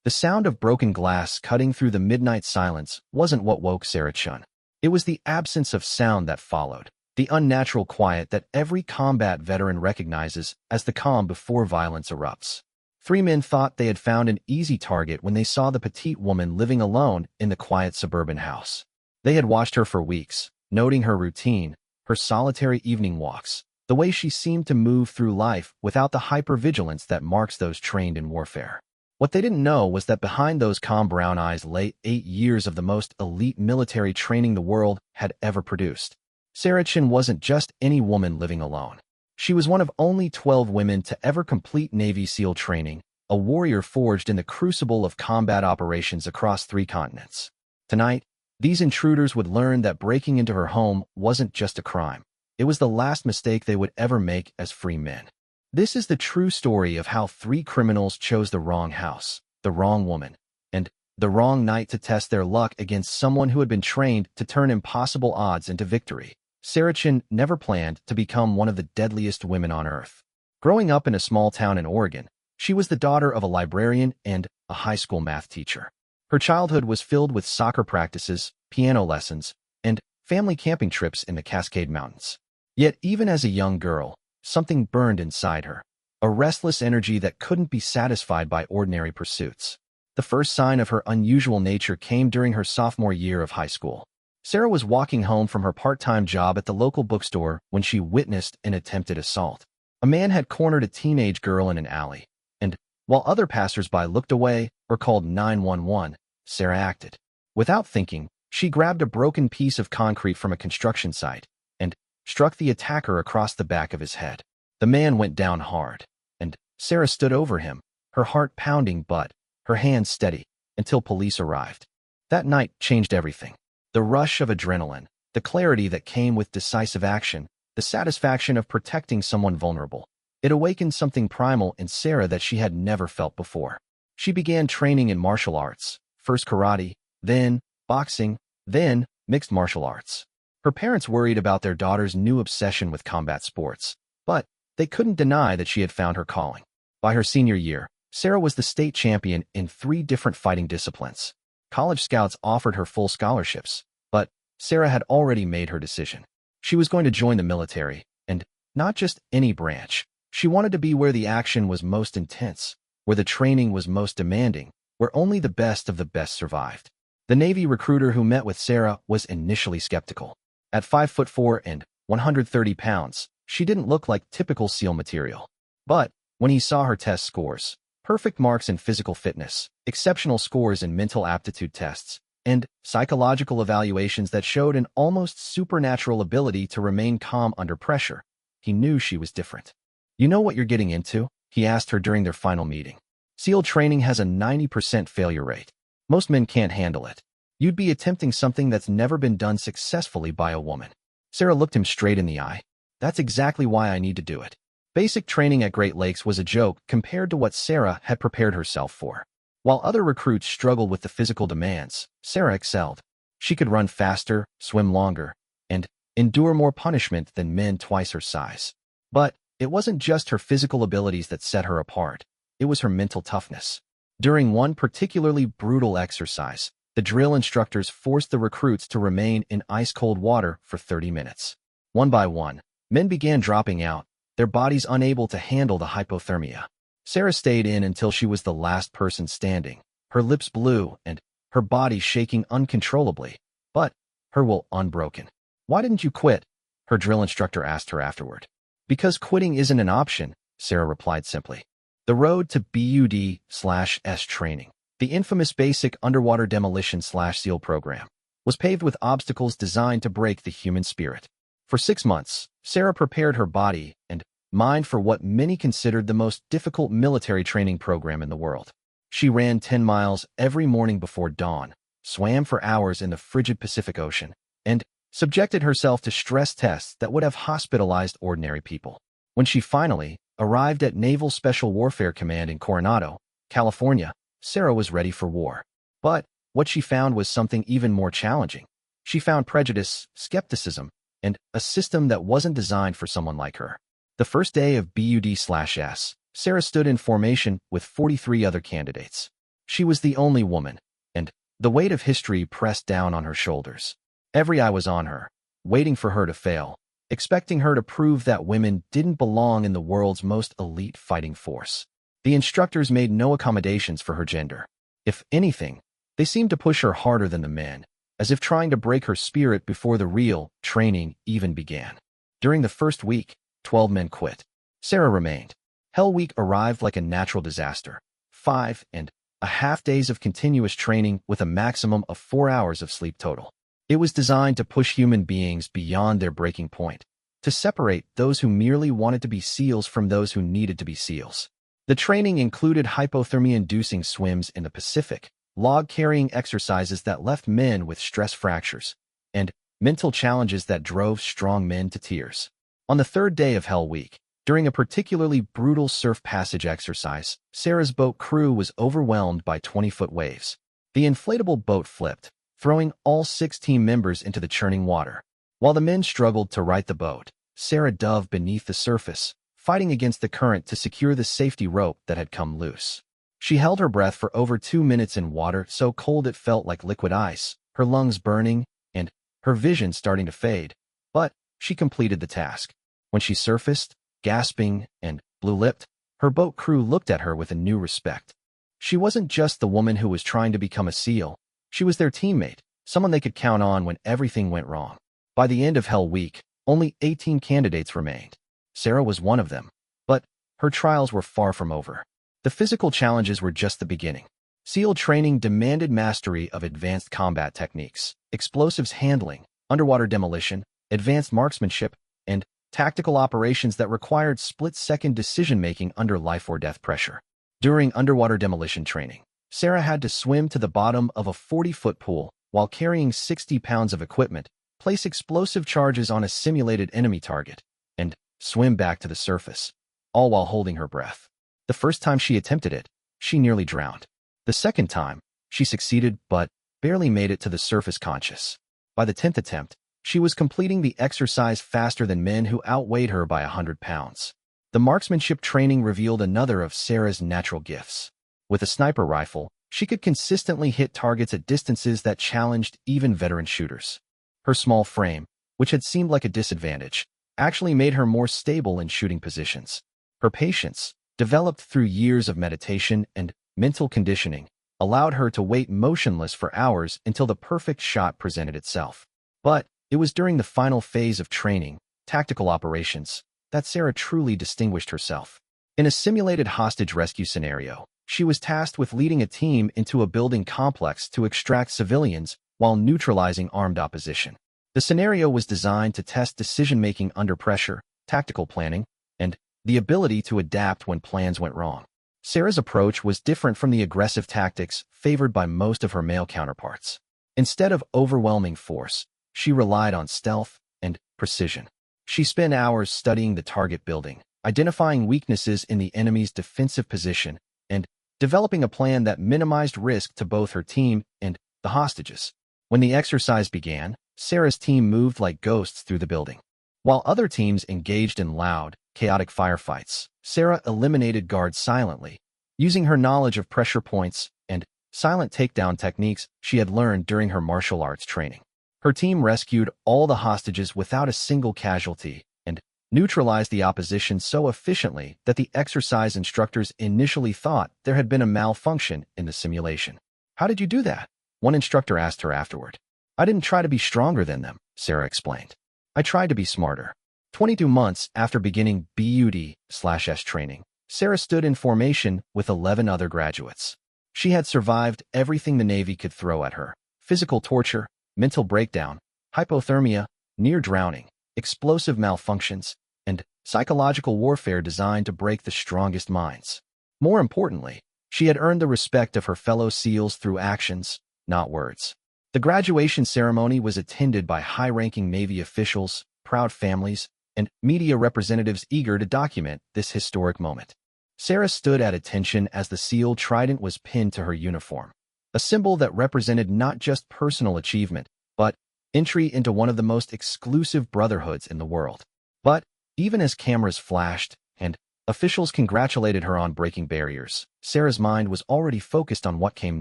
The sound of broken glass cutting through the midnight silence wasn't what woke Sarah Chun. It was the absence of sound that followed, the unnatural quiet that every combat veteran recognizes as the calm before violence erupts. Three men thought they had found an easy target when they saw the petite woman living alone in the quiet suburban house. They had watched her for weeks, noting her routine, her solitary evening walks, the way she seemed to move through life without the hypervigilance that marks those trained in warfare. What they didn't know was that behind those calm brown eyes lay 8 years of the most elite military training the world had ever produced. Sarah Chun wasn't just any woman living alone. She was one of only 12 women to ever complete Navy SEAL training, a warrior forged in the crucible of combat operations across 3 continents. Tonight, these intruders would learn that breaking into her home wasn't just a crime. It was the last mistake they would ever make as free men. This is the true story of how 3 criminals chose the wrong house, the wrong woman, and the wrong night to test their luck against someone who had been trained to turn impossible odds into victory. Sarah Chun never planned to become one of the deadliest women on earth. Growing up in a small town in Oregon, she was the daughter of a librarian and a high school math teacher. Her childhood was filled with soccer practices, piano lessons, and family camping trips in the Cascade Mountains. Yet even as a young girl, something burned inside her, a restless energy that couldn't be satisfied by ordinary pursuits. The first sign of her unusual nature came during her sophomore year of high school. Sarah was walking home from her part-time job at the local bookstore when she witnessed an attempted assault. A man had cornered a teenage girl in an alley, and while other passersby looked away or called 911, Sarah acted. Without thinking, she grabbed a broken piece of concrete from a construction site and struck the attacker across the back of his head. The man went down hard, and Sarah stood over him, her heart pounding but her hands steady, until police arrived. That night changed everything. The rush of adrenaline, the clarity that came with decisive action, the satisfaction of protecting someone vulnerable. It awakened something primal in Sarah that she had never felt before. She began training in martial arts, first karate, then boxing, then mixed martial arts. Her parents worried about their daughter's new obsession with combat sports, but they couldn't deny that she had found her calling. By her senior year, Sarah was the state champion in 3 different fighting disciplines. College scouts offered her full scholarships, but Sarah had already made her decision. She was going to join the military, and not just any branch. She wanted to be where the action was most intense, where the training was most demanding, where only the best of the best survived. The Navy recruiter who met with Sarah was initially skeptical. At 5'4" and 130 pounds, she didn't look like typical SEAL material. But when he saw her test scores, perfect marks in physical fitness, exceptional scores in mental aptitude tests, and psychological evaluations that showed an almost supernatural ability to remain calm under pressure, he knew she was different. "You know what you're getting into?" he asked her during their final meeting. "SEAL training has a 90% failure rate. Most men can't handle it. You'd be attempting something that's never been done successfully by a woman." Sarah looked him straight in the eye. "That's exactly why I need to do it." Basic training at Great Lakes was a joke compared to what Sarah had prepared herself for. While other recruits struggled with the physical demands, Sarah excelled. She could run faster, swim longer, and endure more punishment than men twice her size. But it wasn't just her physical abilities that set her apart. It was her mental toughness. During one particularly brutal exercise, the drill instructors forced the recruits to remain in ice-cold water for 30 minutes. One by one, men began dropping out, their bodies unable to handle the hypothermia. Sarah stayed in until she was the last person standing, her lips blue and her body shaking uncontrollably, but her will unbroken. "Why didn't you quit?" her drill instructor asked her afterward. "Because quitting isn't an option," Sarah replied simply. The road to BUD/S training, the infamous basic underwater demolition/SEAL program, was paved with obstacles designed to break the human spirit. For 6 months, Sarah prepared her body and mind for what many considered the most difficult military training program in the world. She ran 10 miles every morning before dawn, swam for hours in the frigid Pacific Ocean, and subjected herself to stress tests that would have hospitalized ordinary people. When she finally arrived at Naval Special Warfare Command in Coronado, California, Sarah was ready for war. But what she found was something even more challenging. She found prejudice, skepticism, and a system that wasn't designed for someone like her. The first day of BUD/S, Sarah stood in formation with 43 other candidates. She was the only woman, and the weight of history pressed down on her shoulders. Every eye was on her, waiting for her to fail, expecting her to prove that women didn't belong in the world's most elite fighting force. The instructors made no accommodations for her gender. If anything, they seemed to push her harder than the men, as if trying to break her spirit before the real training even began. During the first week, 12 men quit. Sarah remained. Hell Week arrived like a natural disaster. 5.5 days of continuous training with a maximum of 4 hours of sleep total. It was designed to push human beings beyond their breaking point, to separate those who merely wanted to be SEALs from those who needed to be SEALs. The training included hypothermia-inducing swims in the Pacific, log-carrying exercises that left men with stress fractures, and mental challenges that drove strong men to tears. On the third day of Hell Week, during a particularly brutal surf passage exercise, Sarah's boat crew was overwhelmed by 20-foot waves. The inflatable boat flipped, throwing all 6 team members into the churning water. While the men struggled to right the boat, Sarah dove beneath the surface, fighting against the current to secure the safety rope that had come loose. She held her breath for over 2 minutes in water so cold it felt like liquid ice, her lungs burning, and her vision starting to fade. But she completed the task. When she surfaced, gasping and blue-lipped, her boat crew looked at her with a new respect. She wasn't just the woman who was trying to become a SEAL. She was their teammate, someone they could count on when everything went wrong. By the end of Hell Week, only 18 candidates remained. Sarah was one of them, but her trials were far from over. The physical challenges were just the beginning. SEAL training demanded mastery of advanced combat techniques, explosives handling, underwater demolition, advanced marksmanship, and tactical operations that required split-second decision-making under life-or-death pressure. During underwater demolition training, Sarah had to swim to the bottom of a 40-foot pool while carrying 60 pounds of equipment, place explosive charges on a simulated enemy target, and swim back to the surface, all while holding her breath. The first time she attempted it, she nearly drowned. The second time, she succeeded but barely made it to the surface conscious. By the 10th attempt, she was completing the exercise faster than men who outweighed her by 100 pounds. The marksmanship training revealed another of Sarah's natural gifts. With a sniper rifle, she could consistently hit targets at distances that challenged even veteran shooters. Her small frame, which had seemed like a disadvantage, actually made her more stable in shooting positions. Her patience, developed through years of meditation and mental conditioning, allowed her to wait motionless for hours until the perfect shot presented itself. But it was during the final phase of training, tactical operations, that Sarah truly distinguished herself. In a simulated hostage rescue scenario, she was tasked with leading a team into a building complex to extract civilians while neutralizing armed opposition. The scenario was designed to test decision-making under pressure, tactical planning, and the ability to adapt when plans went wrong. Sarah's approach was different from the aggressive tactics favored by most of her male counterparts. Instead of overwhelming force, she relied on stealth and precision. She spent hours studying the target building, identifying weaknesses in the enemy's defensive position, and developing a plan that minimized risk to both her team and the hostages. When the exercise began, Sarah's team moved like ghosts through the building. While other teams engaged in loud, chaotic firefights, Sarah eliminated guards silently, using her knowledge of pressure points and silent takedown techniques she had learned during her martial arts training. Her team rescued all the hostages without a single casualty and neutralized the opposition so efficiently that the exercise instructors initially thought there had been a malfunction in the simulation. "How did you do that?" one instructor asked her afterward. "I didn't try to be stronger than them," Sarah explained. "I tried to be smarter." 22 months after beginning BUD/S training, Sarah stood in formation with 11 other graduates. She had survived everything the Navy could throw at her: physical torture, mental breakdown, hypothermia, near drowning, explosive malfunctions, and psychological warfare designed to break the strongest minds. More importantly, she had earned the respect of her fellow SEALs through actions, not words. The graduation ceremony was attended by high-ranking Navy officials, proud families, and media representatives eager to document this historic moment. Sarah stood at attention as the SEAL Trident was pinned to her uniform, a symbol that represented not just personal achievement, but entry into one of the most exclusive brotherhoods in the world. But even as cameras flashed and Officials congratulated her on breaking barriers. Sarah's mind was already focused on what came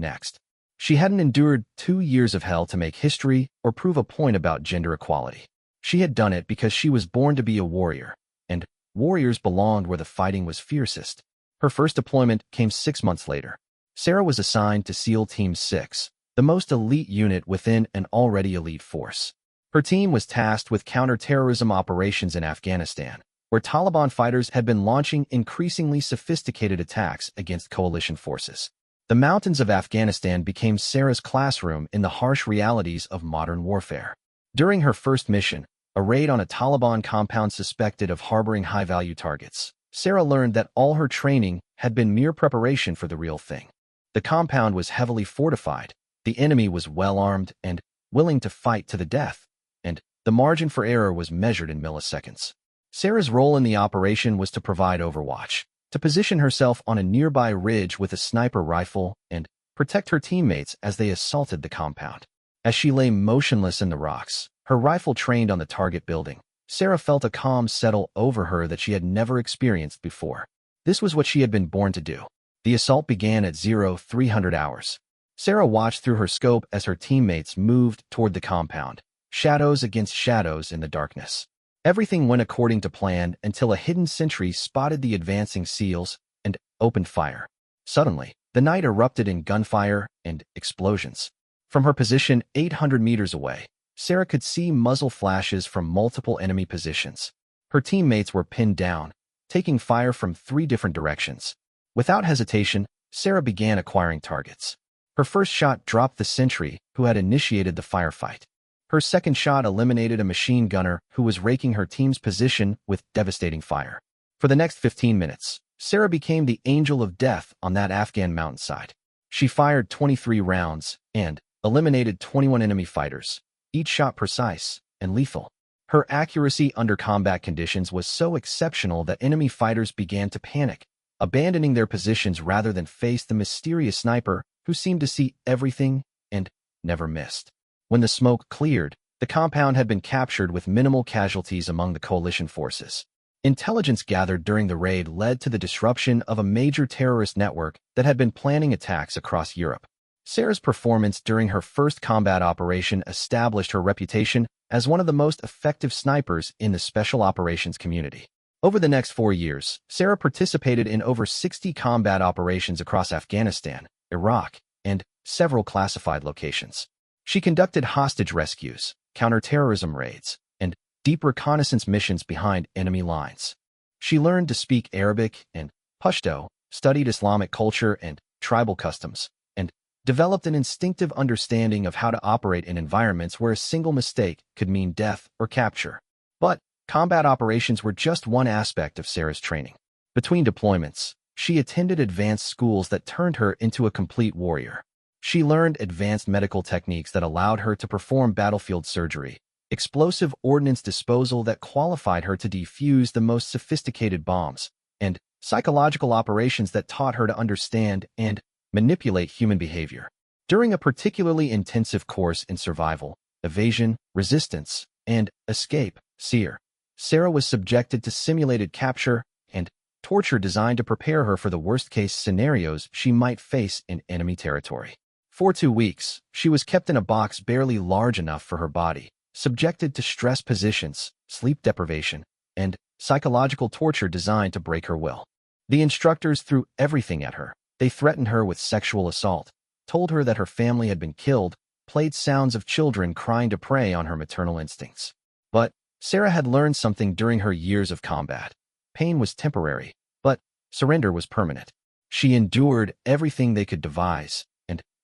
next. She hadn't endured 2 years of hell to make history or prove a point about gender equality. She had done it because she was born to be a warrior, and warriors belonged where the fighting was fiercest. Her first deployment came 6 months later. Sarah was assigned to SEAL Team 6, the most elite unit within an already elite force. Her team was tasked with counter-terrorism operations in Afghanistan, where Taliban fighters had been launching increasingly sophisticated attacks against coalition forces. The mountains of Afghanistan became Sarah's classroom in the harsh realities of modern warfare. During her first mission, a raid on a Taliban compound suspected of harboring high-value targets, Sarah learned that all her training had been mere preparation for the real thing. The compound was heavily fortified, the enemy was well-armed and willing to fight to the death, and the margin for error was measured in milliseconds. Sarah's role in the operation was to provide overwatch, to position herself on a nearby ridge with a sniper rifle and protect her teammates as they assaulted the compound. As she lay motionless in the rocks, her rifle trained on the target building, Sarah felt a calm settle over her that she had never experienced before. This was what she had been born to do. The assault began at 0300 hours. Sarah watched through her scope as her teammates moved toward the compound, shadows against shadows in the darkness. Everything went according to plan until a hidden sentry spotted the advancing SEALs and opened fire. Suddenly, the night erupted in gunfire and explosions. From her position 800 meters away, Sarah could see muzzle flashes from multiple enemy positions. Her teammates were pinned down, taking fire from 3 different directions. Without hesitation, Sarah began acquiring targets. Her first shot dropped the sentry who had initiated the firefight. Her second shot eliminated a machine gunner who was raking her team's position with devastating fire. For the next 15 minutes, Sarah became the angel of death on that Afghan mountainside. She fired 23 rounds and eliminated 21 enemy fighters, each shot precise and lethal. Her accuracy under combat conditions was so exceptional that enemy fighters began to panic, abandoning their positions rather than face the mysterious sniper who seemed to see everything and never missed. When the smoke cleared, the compound had been captured with minimal casualties among the coalition forces. Intelligence gathered during the raid led to the disruption of a major terrorist network that had been planning attacks across Europe. Sarah's performance during her first combat operation established her reputation as one of the most effective snipers in the special operations community. Over the next 4 years, Sarah participated in over 60 combat operations across Afghanistan, Iraq, and several classified locations. She conducted hostage rescues, counterterrorism raids, and deep reconnaissance missions behind enemy lines. She learned to speak Arabic and Pashto, studied Islamic culture and tribal customs, and developed an instinctive understanding of how to operate in environments where a single mistake could mean death or capture. But combat operations were just one aspect of Sarah's training. Between deployments, she attended advanced schools that turned her into a complete warrior. She learned advanced medical techniques that allowed her to perform battlefield surgery, explosive ordnance disposal that qualified her to defuse the most sophisticated bombs, and psychological operations that taught her to understand and manipulate human behavior. During a particularly intensive course in survival, evasion, resistance, and escape, SEER, Sarah was subjected to simulated capture and torture designed to prepare her for the worst-case scenarios she might face in enemy territory. For 2 weeks, she was kept in a box barely large enough for her body, subjected to stress positions, sleep deprivation, and psychological torture designed to break her will. The instructors threw everything at her. They threatened her with sexual assault, told her that her family had been killed, played sounds of children crying to prey on her maternal instincts. But Sarah had learned something during her years of combat. Pain was temporary, but surrender was permanent. She endured everything they could devise,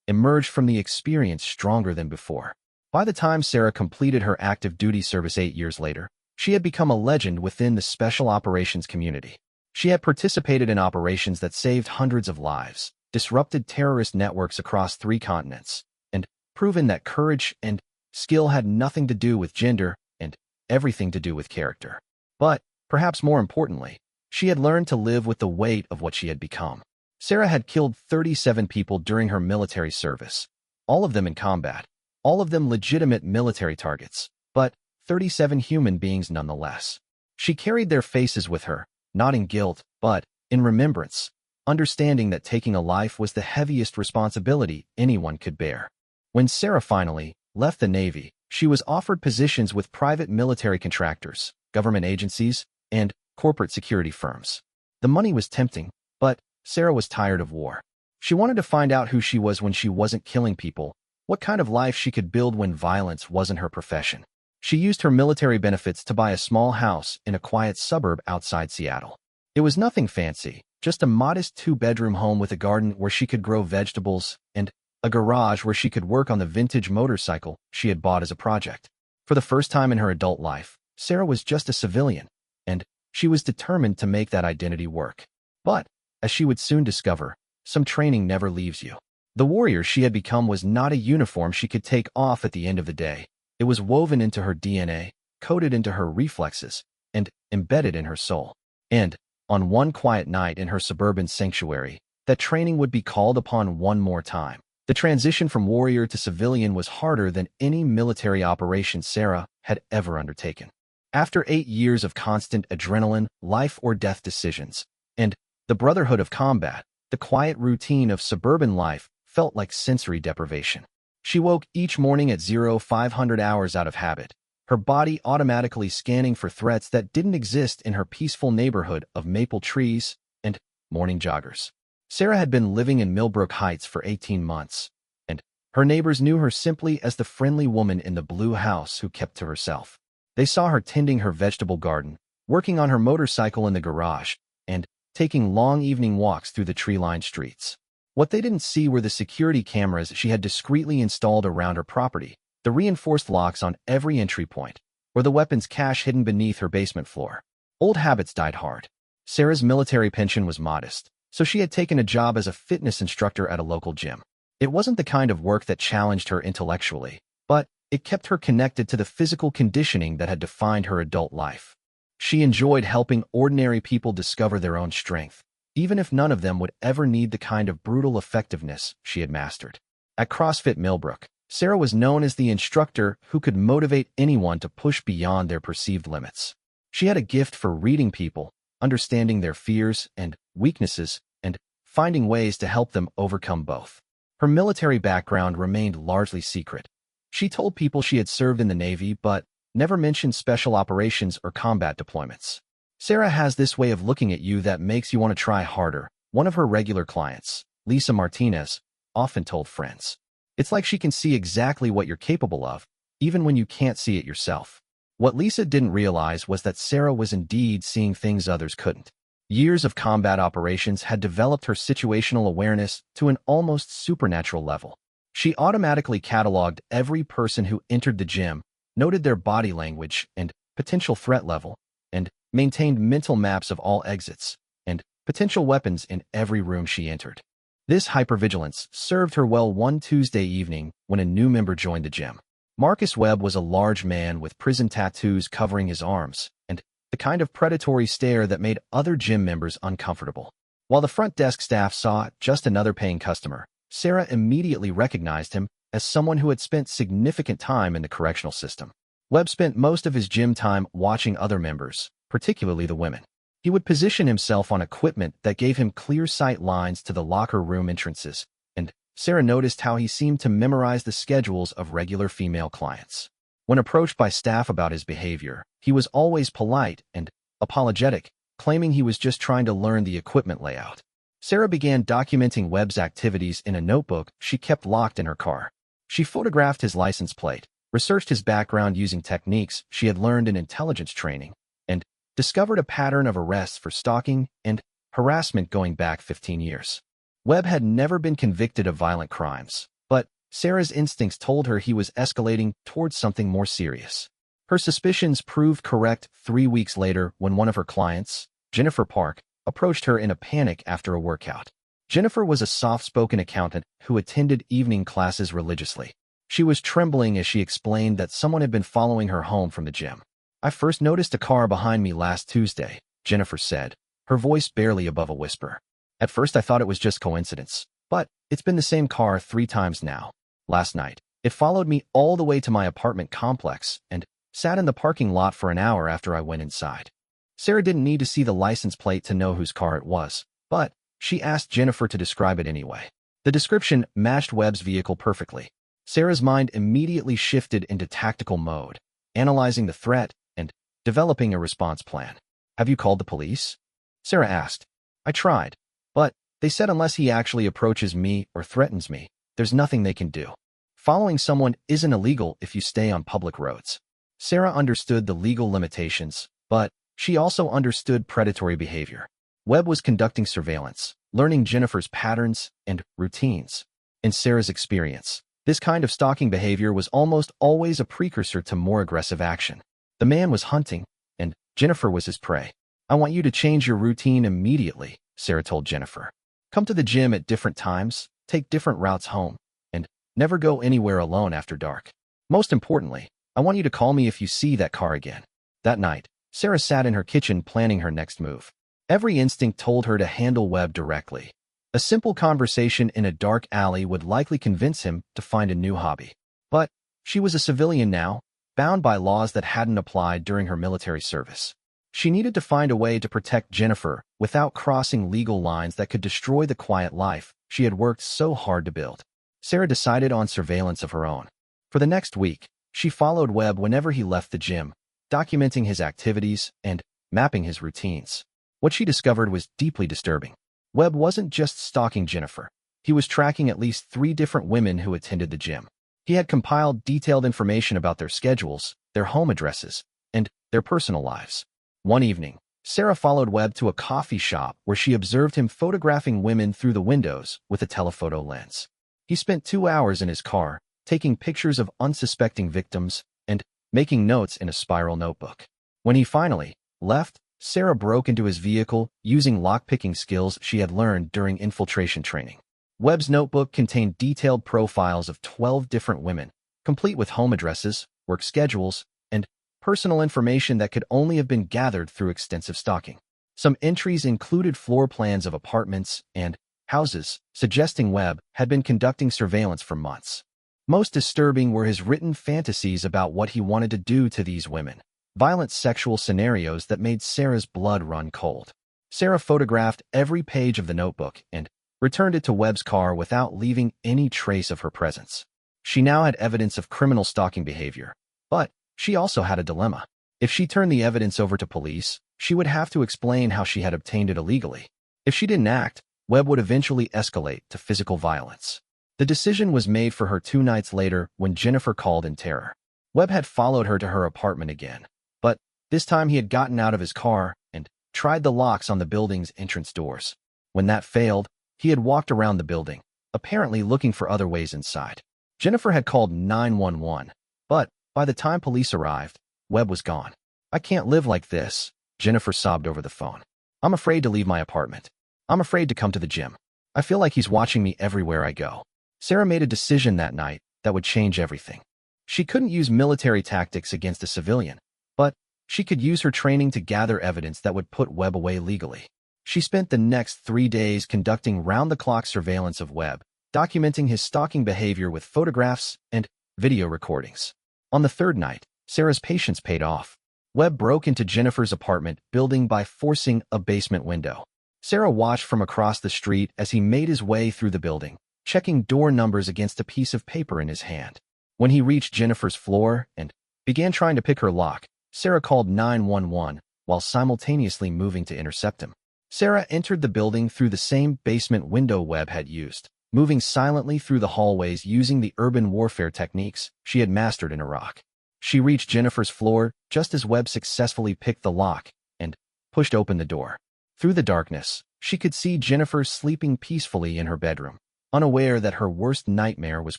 emerged from the experience stronger than before. By the time Sarah completed her active duty service 8 years later, she had become a legend within the special operations community. She had participated in operations that saved hundreds of lives, disrupted terrorist networks across 3 continents, and proven that courage and skill had nothing to do with gender and everything to do with character. But, perhaps more importantly, she had learned to live with the weight of what she had become. Sarah had killed 37 people during her military service, all of them in combat, all of them legitimate military targets, but 37 human beings nonetheless. She carried their faces with her, not in guilt, but in remembrance, understanding that taking a life was the heaviest responsibility anyone could bear. When Sarah finally left the Navy, she was offered positions with private military contractors, government agencies, and corporate security firms. The money was tempting, but Sarah was tired of war. She wanted to find out who she was when she wasn't killing people, what kind of life she could build when violence wasn't her profession. She used her military benefits to buy a small house in a quiet suburb outside Seattle. It was nothing fancy, just a modest 2-bedroom home with a garden where she could grow vegetables and a garage where she could work on the vintage motorcycle she had bought as a project. For the first time in her adult life, Sarah was just a civilian, and she was determined to make that identity work. But, as she would soon discover, some training never leaves you. The warrior she had become was not a uniform she could take off at the end of the day. It was woven into her DNA, coded into her reflexes, and embedded in her soul. And, on one quiet night in her suburban sanctuary, that training would be called upon one more time. The transition from warrior to civilian was harder than any military operation Sarah had ever undertaken. After 8 years of constant adrenaline, life-or-death decisions, and the brotherhood of combat, the quiet routine of suburban life felt like sensory deprivation. She woke each morning at 0500 hours out of habit, her body automatically scanning for threats that didn't exist in her peaceful neighborhood of maple trees and morning joggers. Sarah had been living in Millbrook Heights for 18 months, and her neighbors knew her simply as the friendly woman in the blue house who kept to herself. They saw her tending her vegetable garden, working on her motorcycle in the garage, and taking long evening walks through the tree-lined streets. What they didn't see were the security cameras she had discreetly installed around her property, the reinforced locks on every entry point, or the weapons cache hidden beneath her basement floor. Old habits died hard. Sarah's military pension was modest, so she had taken a job as a fitness instructor at a local gym. It wasn't the kind of work that challenged her intellectually, but it kept her connected to the physical conditioning that had defined her adult life. She enjoyed helping ordinary people discover their own strength, even if none of them would ever need the kind of brutal effectiveness she had mastered. At CrossFit Millbrook, Sarah was known as the instructor who could motivate anyone to push beyond their perceived limits. She had a gift for reading people, understanding their fears and weaknesses, and finding ways to help them overcome both. Her military background remained largely secret. She told people she had served in the Navy, but never mentioned special operations or combat deployments. Sarah has this way of looking at you that makes you want to try harder, one of her regular clients, Lisa Martinez, often told friends. It's like she can see exactly what you're capable of, even when you can't see it yourself. What Lisa didn't realize was that Sarah was indeed seeing things others couldn't. Years of combat operations had developed her situational awareness to an almost supernatural level. She automatically cataloged every person who entered the gym, noted their body language and potential threat level, and maintained mental maps of all exits and potential weapons in every room she entered. This hypervigilance served her well one Tuesday evening when a new member joined the gym. Marcus Webb was a large man with prison tattoos covering his arms, and the kind of predatory stare that made other gym members uncomfortable. While the front desk staff saw just another paying customer, Sarah immediately recognized him as someone who had spent significant time in the correctional system. Webb spent most of his gym time watching other members, particularly the women. He would position himself on equipment that gave him clear sight lines to the locker room entrances, and Sarah noticed how he seemed to memorize the schedules of regular female clients. When approached by staff about his behavior, he was always polite and apologetic, claiming he was just trying to learn the equipment layout. Sarah began documenting Webb's activities in a notebook she kept locked in her car. She photographed his license plate, researched his background using techniques she had learned in intelligence training, and discovered a pattern of arrests for stalking and harassment going back 15 years. Webb had never been convicted of violent crimes, but Sarah's instincts told her he was escalating towards something more serious. Her suspicions proved correct 3 weeks later when one of her clients, Jennifer Park, approached her in a panic after a workout. Jennifer was a soft-spoken accountant who attended evening classes religiously. She was trembling as she explained that someone had been following her home from the gym. "I first noticed a car behind me last Tuesday," Jennifer said, her voice barely above a whisper. "At first I thought it was just coincidence, but it's been the same car 3 times now. Last night, it followed me all the way to my apartment complex and sat in the parking lot for an hour after I went inside." Sarah didn't need to see the license plate to know whose car it was, but she asked Jennifer to describe it anyway. The description matched Webb's vehicle perfectly. Sarah's mind immediately shifted into tactical mode, analyzing the threat and developing a response plan. "Have you called the police?" Sarah asked. "I tried, but they said unless he actually approaches me or threatens me, there's nothing they can do. Following someone isn't illegal if you stay on public roads." Sarah understood the legal limitations, but she also understood predatory behavior. Webb was conducting surveillance, learning Jennifer's patterns and routines. In Sarah's experience, this kind of stalking behavior was almost always a precursor to more aggressive action. The man was hunting, and Jennifer was his prey. "I want you to change your routine immediately," Sarah told Jennifer. "Come to the gym at different times, take different routes home, and never go anywhere alone after dark. Most importantly, I want you to call me if you see that car again." That night, Sarah sat in her kitchen planning her next move. Every instinct told her to handle Webb directly. A simple conversation in a dark alley would likely convince him to find a new hobby. But she was a civilian now, bound by laws that hadn't applied during her military service. She needed to find a way to protect Jennifer without crossing legal lines that could destroy the quiet life she had worked so hard to build. Sarah decided on surveillance of her own. For the next week, she followed Webb whenever he left the gym, documenting his activities and mapping his routines. What she discovered was deeply disturbing. Webb wasn't just stalking Jennifer. He was tracking at least 3 different women who attended the gym. He had compiled detailed information about their schedules, their home addresses, and their personal lives. One evening, Sarah followed Webb to a coffee shop where she observed him photographing women through the windows with a telephoto lens. He spent 2 hours in his car, taking pictures of unsuspecting victims and making notes in a spiral notebook. When he finally left, Sarah broke into his vehicle using lockpicking skills she had learned during infiltration training. Webb's notebook contained detailed profiles of 12 different women, complete with home addresses, work schedules, and personal information that could only have been gathered through extensive stalking. Some entries included floor plans of apartments and houses, suggesting Webb had been conducting surveillance for months. Most disturbing were his written fantasies about what he wanted to do to these women, violent sexual scenarios that made Sarah's blood run cold. Sarah photographed every page of the notebook and returned it to Webb's car without leaving any trace of her presence. She now had evidence of criminal stalking behavior, but she also had a dilemma. If she turned the evidence over to police, she would have to explain how she had obtained it illegally. If she didn't act, Webb would eventually escalate to physical violence. The decision was made for her 2 nights later when Jennifer called in terror. Webb had followed her to her apartment again, but this time he had gotten out of his car and tried the locks on the building's entrance doors. When that failed, he had walked around the building, apparently looking for other ways inside. Jennifer had called 911, but by the time police arrived, Webb was gone. "I can't live like this," Jennifer sobbed over the phone. "I'm afraid to leave my apartment. I'm afraid to come to the gym. I feel like he's watching me everywhere I go." Sarah made a decision that night that would change everything. She couldn't use military tactics against a civilian, but she could use her training to gather evidence that would put Webb away legally. She spent the next 3 days conducting round-the-clock surveillance of Webb, documenting his stalking behavior with photographs and video recordings. On the 3rd night, Sarah's patience paid off. Webb broke into Jennifer's apartment building by forcing a basement window. Sarah watched from across the street as he made his way through the building, checking door numbers against a piece of paper in his hand. When he reached Jennifer's floor and began trying to pick her lock, Sarah called 911 while simultaneously moving to intercept him. Sarah entered the building through the same basement window Webb had used, moving silently through the hallways using the urban warfare techniques she had mastered in Iraq. She reached Jennifer's floor just as Webb successfully picked the lock and pushed open the door. Through the darkness, she could see Jennifer sleeping peacefully in her bedroom, unaware that her worst nightmare was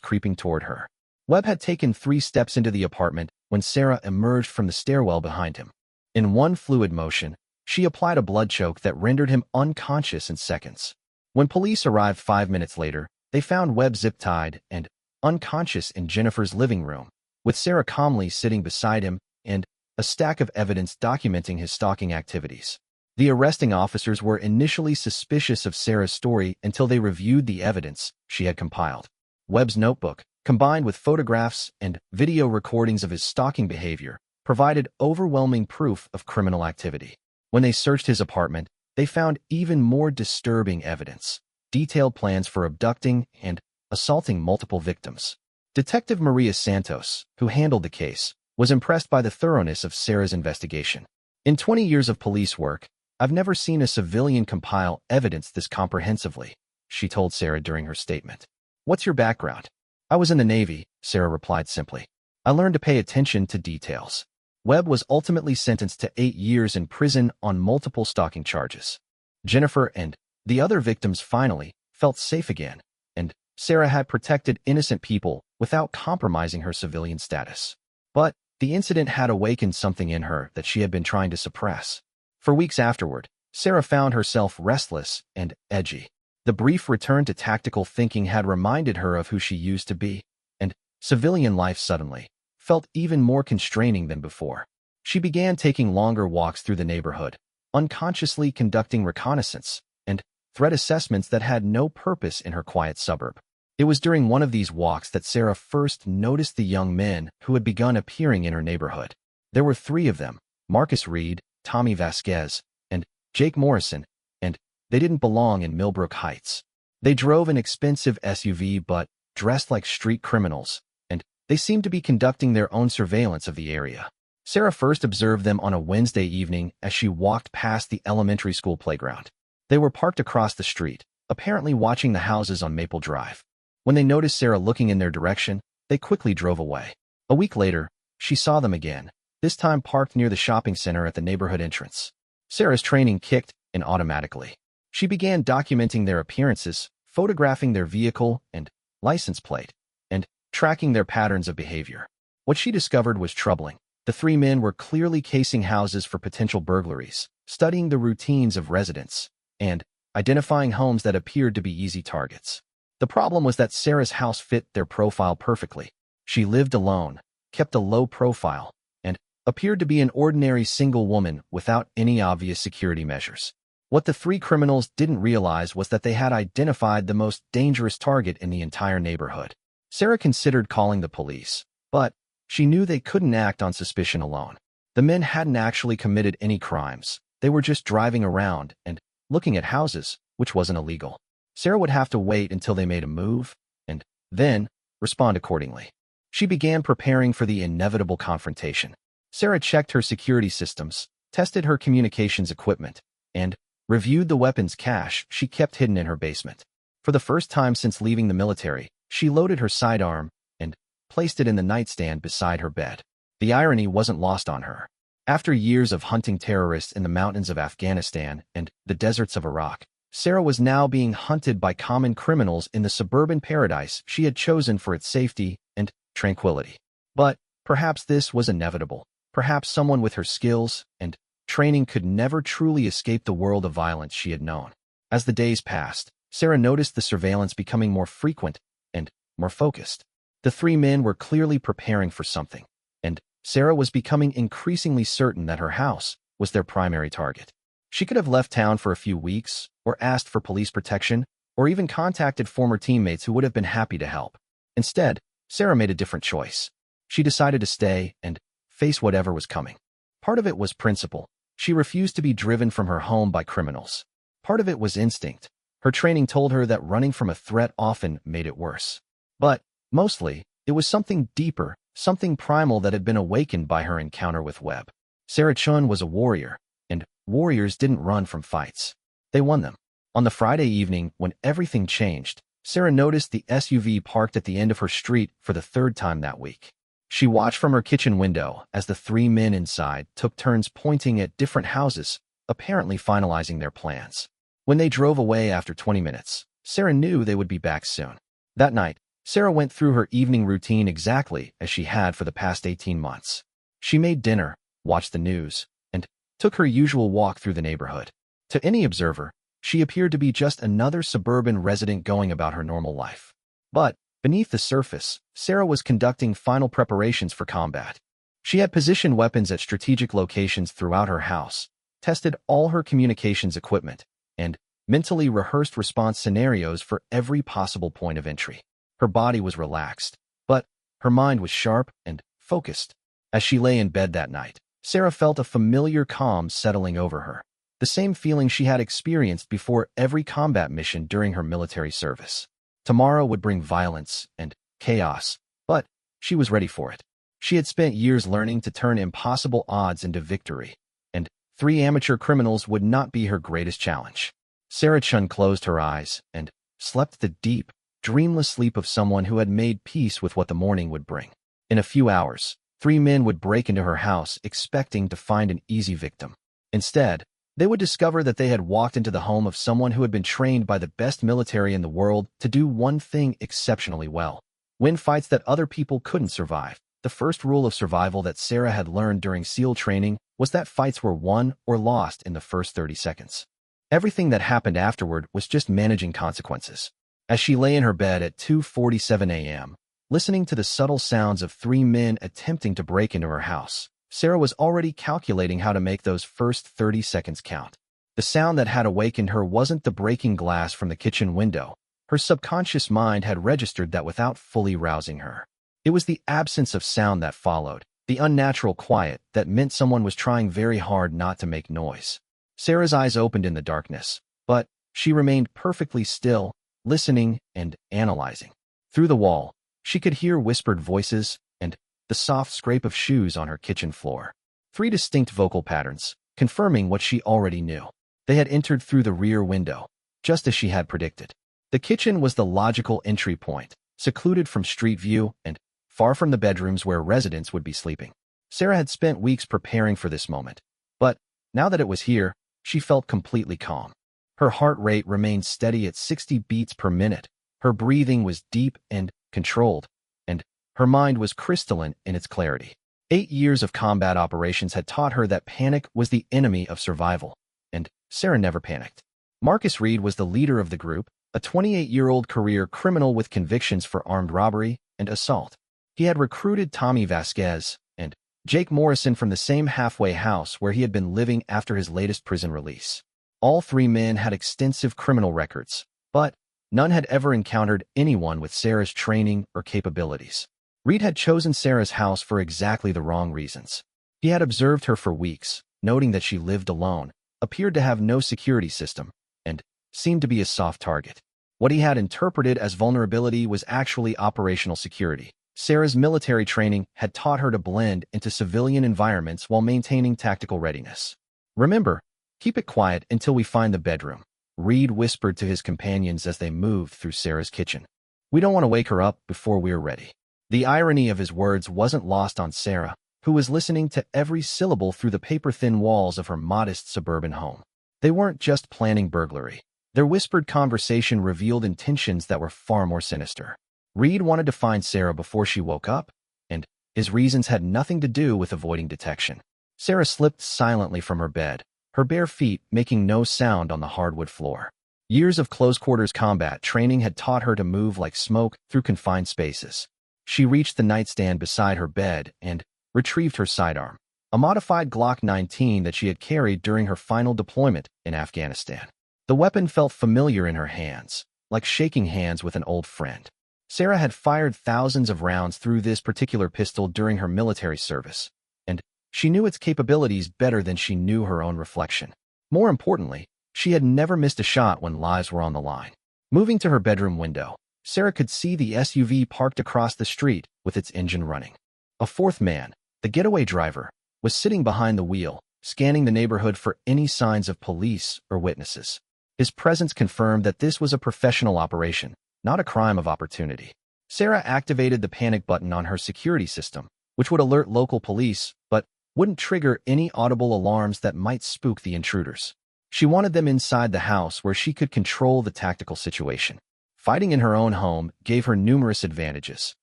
creeping toward her. Webb had taken 3 steps into the apartment when Sarah emerged from the stairwell behind him. In one fluid motion, she applied a blood choke that rendered him unconscious in seconds. When police arrived 5 minutes later, they found Webb zip-tied and unconscious in Jennifer's living room, with Sarah calmly sitting beside him and a stack of evidence documenting his stalking activities. The arresting officers were initially suspicious of Sarah's story until they reviewed the evidence she had compiled. Webb's notebook, combined with photographs and video recordings of his stalking behavior, provided overwhelming proof of criminal activity. When they searched his apartment, they found even more disturbing evidence: detailed plans for abducting and assaulting multiple victims. Detective Maria Santos, who handled the case, was impressed by the thoroughness of Sarah's investigation. "In 20 years of police work, I've never seen a civilian compile evidence this comprehensively," she told Sarah during her statement. "What's your background?" "I was in the Navy," Sarah replied simply. "I learned to pay attention to details." Webb was ultimately sentenced to 8 years in prison on multiple stalking charges. Jennifer and the other victims finally felt safe again, and Sarah had protected innocent people without compromising her civilian status. But the incident had awakened something in her that she had been trying to suppress. For weeks afterward, Sarah found herself restless and edgy. The brief return to tactical thinking had reminded her of who she used to be, and civilian life suddenly felt even more constraining than before. She began taking longer walks through the neighborhood, unconsciously conducting reconnaissance and threat assessments that had no purpose in her quiet suburb. It was during one of these walks that Sarah first noticed the young men who had begun appearing in her neighborhood. There were 3 of them: Marcus Reed, Tommy Vasquez, and Jake Morrison, and they didn't belong in Millbrook Heights. They drove an expensive SUV but dressed like street criminals, and they seemed to be conducting their own surveillance of the area. Sarah first observed them on a Wednesday evening as she walked past the elementary school playground. They were parked across the street, apparently watching the houses on Maple Drive. When they noticed Sarah looking in their direction, they quickly drove away. A week later, she saw them again, this time parked near the shopping center at the neighborhood entrance. Sarah's training kicked in automatically. She began documenting their appearances, photographing their vehicle and license plate, and tracking their patterns of behavior. What she discovered was troubling. The 3 men were clearly casing houses for potential burglaries, studying the routines of residents, and identifying homes that appeared to be easy targets. The problem was that Sarah's house fit their profile perfectly. She lived alone, kept a low profile, and appeared to be an ordinary single woman without any obvious security measures. What the 3 criminals didn't realize was that they had identified the most dangerous target in the entire neighborhood. Sarah considered calling the police, but she knew they couldn't act on suspicion alone. The men hadn't actually committed any crimes. They were just driving around and looking at houses, which wasn't illegal. Sarah would have to wait until they made a move, and then respond accordingly. She began preparing for the inevitable confrontation. Sarah checked her security systems, tested her communications equipment, and reviewed the weapons cache she kept hidden in her basement. For the first time since leaving the military, she loaded her sidearm and placed it in the nightstand beside her bed. The irony wasn't lost on her. After years of hunting terrorists in the mountains of Afghanistan and the deserts of Iraq, Sarah was now being hunted by common criminals in the suburban paradise she had chosen for its safety and tranquility. But perhaps this was inevitable. Perhaps someone with her skills and training could never truly escape the world of violence she had known. As the days passed, Sarah noticed the surveillance becoming more frequent and more focused. The 3 men were clearly preparing for something, and Sarah was becoming increasingly certain that her house was their primary target. She could have left town for a few weeks, or asked for police protection, or even contacted former teammates who would have been happy to help. Instead, Sarah made a different choice. She decided to stay and face whatever was coming. Part of it was principle. She refused to be driven from her home by criminals. Part of it was instinct. Her training told her that running from a threat often made it worse. But mostly, it was something deeper, something primal that had been awakened by her encounter with Webb. Sarah Chun was a warrior, and warriors didn't run from fights. They won them. On the Friday evening, when everything changed, Sarah noticed the SUV parked at the end of her street for the 3rd time that week. She watched from her kitchen window as the 3 men inside took turns pointing at different houses, apparently finalizing their plans. When they drove away after 20 minutes, Sarah knew they would be back soon. That night, Sarah went through her evening routine exactly as she had for the past 18 months. She made dinner, watched the news, and took her usual walk through the neighborhood. To any observer, she appeared to be just another suburban resident going about her normal life. But beneath the surface, Sarah was conducting final preparations for combat. She had positioned weapons at strategic locations throughout her house, tested all her communications equipment, and mentally rehearsed response scenarios for every possible point of entry. Her body was relaxed, but her mind was sharp and focused. As she lay in bed that night, Sarah felt a familiar calm settling over her, the same feeling she had experienced before every combat mission during her military service. Tomorrow would bring violence and chaos, but she was ready for it. She had spent years learning to turn impossible odds into victory, and 3 amateur criminals would not be her greatest challenge. Sarah Chun closed her eyes and slept the deep, dreamless sleep of someone who had made peace with what the morning would bring. In a few hours, 3 men would break into her house expecting to find an easy victim. Instead, they would discover that they had walked into the home of someone who had been trained by the best military in the world to do one thing exceptionally well: win fights that other people couldn't survive. The first rule of survival that Sarah had learned during SEAL training was that fights were won or lost in the first 30 seconds. Everything that happened afterward was just managing consequences. As she lay in her bed at 2:47 a.m., listening to the subtle sounds of 3 men attempting to break into her house, Sarah was already calculating how to make those first 30 seconds count. The sound that had awakened her wasn't the breaking glass from the kitchen window. Her subconscious mind had registered that without fully rousing her. It was the absence of sound that followed, the unnatural quiet that meant someone was trying very hard not to make noise. Sarah's eyes opened in the darkness, but she remained perfectly still, listening and analyzing. Through the wall, she could hear whispered voices and the soft scrape of shoes on her kitchen floor. 3 distinct vocal patterns, confirming what she already knew. They had entered through the rear window, just as she had predicted. The kitchen was the logical entry point, secluded from street view and far from the bedrooms where residents would be sleeping. Sarah had spent weeks preparing for this moment, but now that it was here, she felt completely calm. Her heart rate remained steady at 60 beats per minute, her breathing was deep and controlled, and her mind was crystalline in its clarity. 8 years of combat operations had taught her that panic was the enemy of survival, and Sarah never panicked. Marcus Reed was the leader of the group, a 28-year-old career criminal with convictions for armed robbery and assault. He had recruited Tommy Vasquez and Jake Morrison from the same halfway house where he had been living after his latest prison release. All 3 men had extensive criminal records, but none had ever encountered anyone with Sarah's training or capabilities. Reed had chosen Sarah's house for exactly the wrong reasons. He had observed her for weeks, noting that she lived alone, appeared to have no security system, and seemed to be a soft target. What he had interpreted as vulnerability was actually operational security. Sarah's military training had taught her to blend into civilian environments while maintaining tactical readiness. "Remember, keep it quiet until we find the bedroom," Reed whispered to his companions as they moved through Sarah's kitchen. "We don't want to wake her up before we're ready." The irony of his words wasn't lost on Sarah, who was listening to every syllable through the paper-thin walls of her modest suburban home. They weren't just planning burglary. Their whispered conversation revealed intentions that were far more sinister. Reed wanted to find Sarah before she woke up, and his reasons had nothing to do with avoiding detection. Sarah slipped silently from her bed, her bare feet making no sound on the hardwood floor. Years of close-quarters combat training had taught her to move like smoke through confined spaces. She reached the nightstand beside her bed and retrieved her sidearm, a modified Glock 19 that she had carried during her final deployment in Afghanistan. The weapon felt familiar in her hands, like shaking hands with an old friend. Sarah had fired thousands of rounds through this particular pistol during her military service, and she knew its capabilities better than she knew her own reflection. More importantly, she had never missed a shot when lives were on the line. Moving to her bedroom window, Sarah could see the SUV parked across the street with its engine running. A 4th man, the getaway driver, was sitting behind the wheel, scanning the neighborhood for any signs of police or witnesses. His presence confirmed that this was a professional operation, not a crime of opportunity. Sarah activated the panic button on her security system, which would alert local police, but wouldn't trigger any audible alarms that might spook the intruders. She wanted them inside the house where she could control the tactical situation. Fighting in her own home gave her numerous advantages.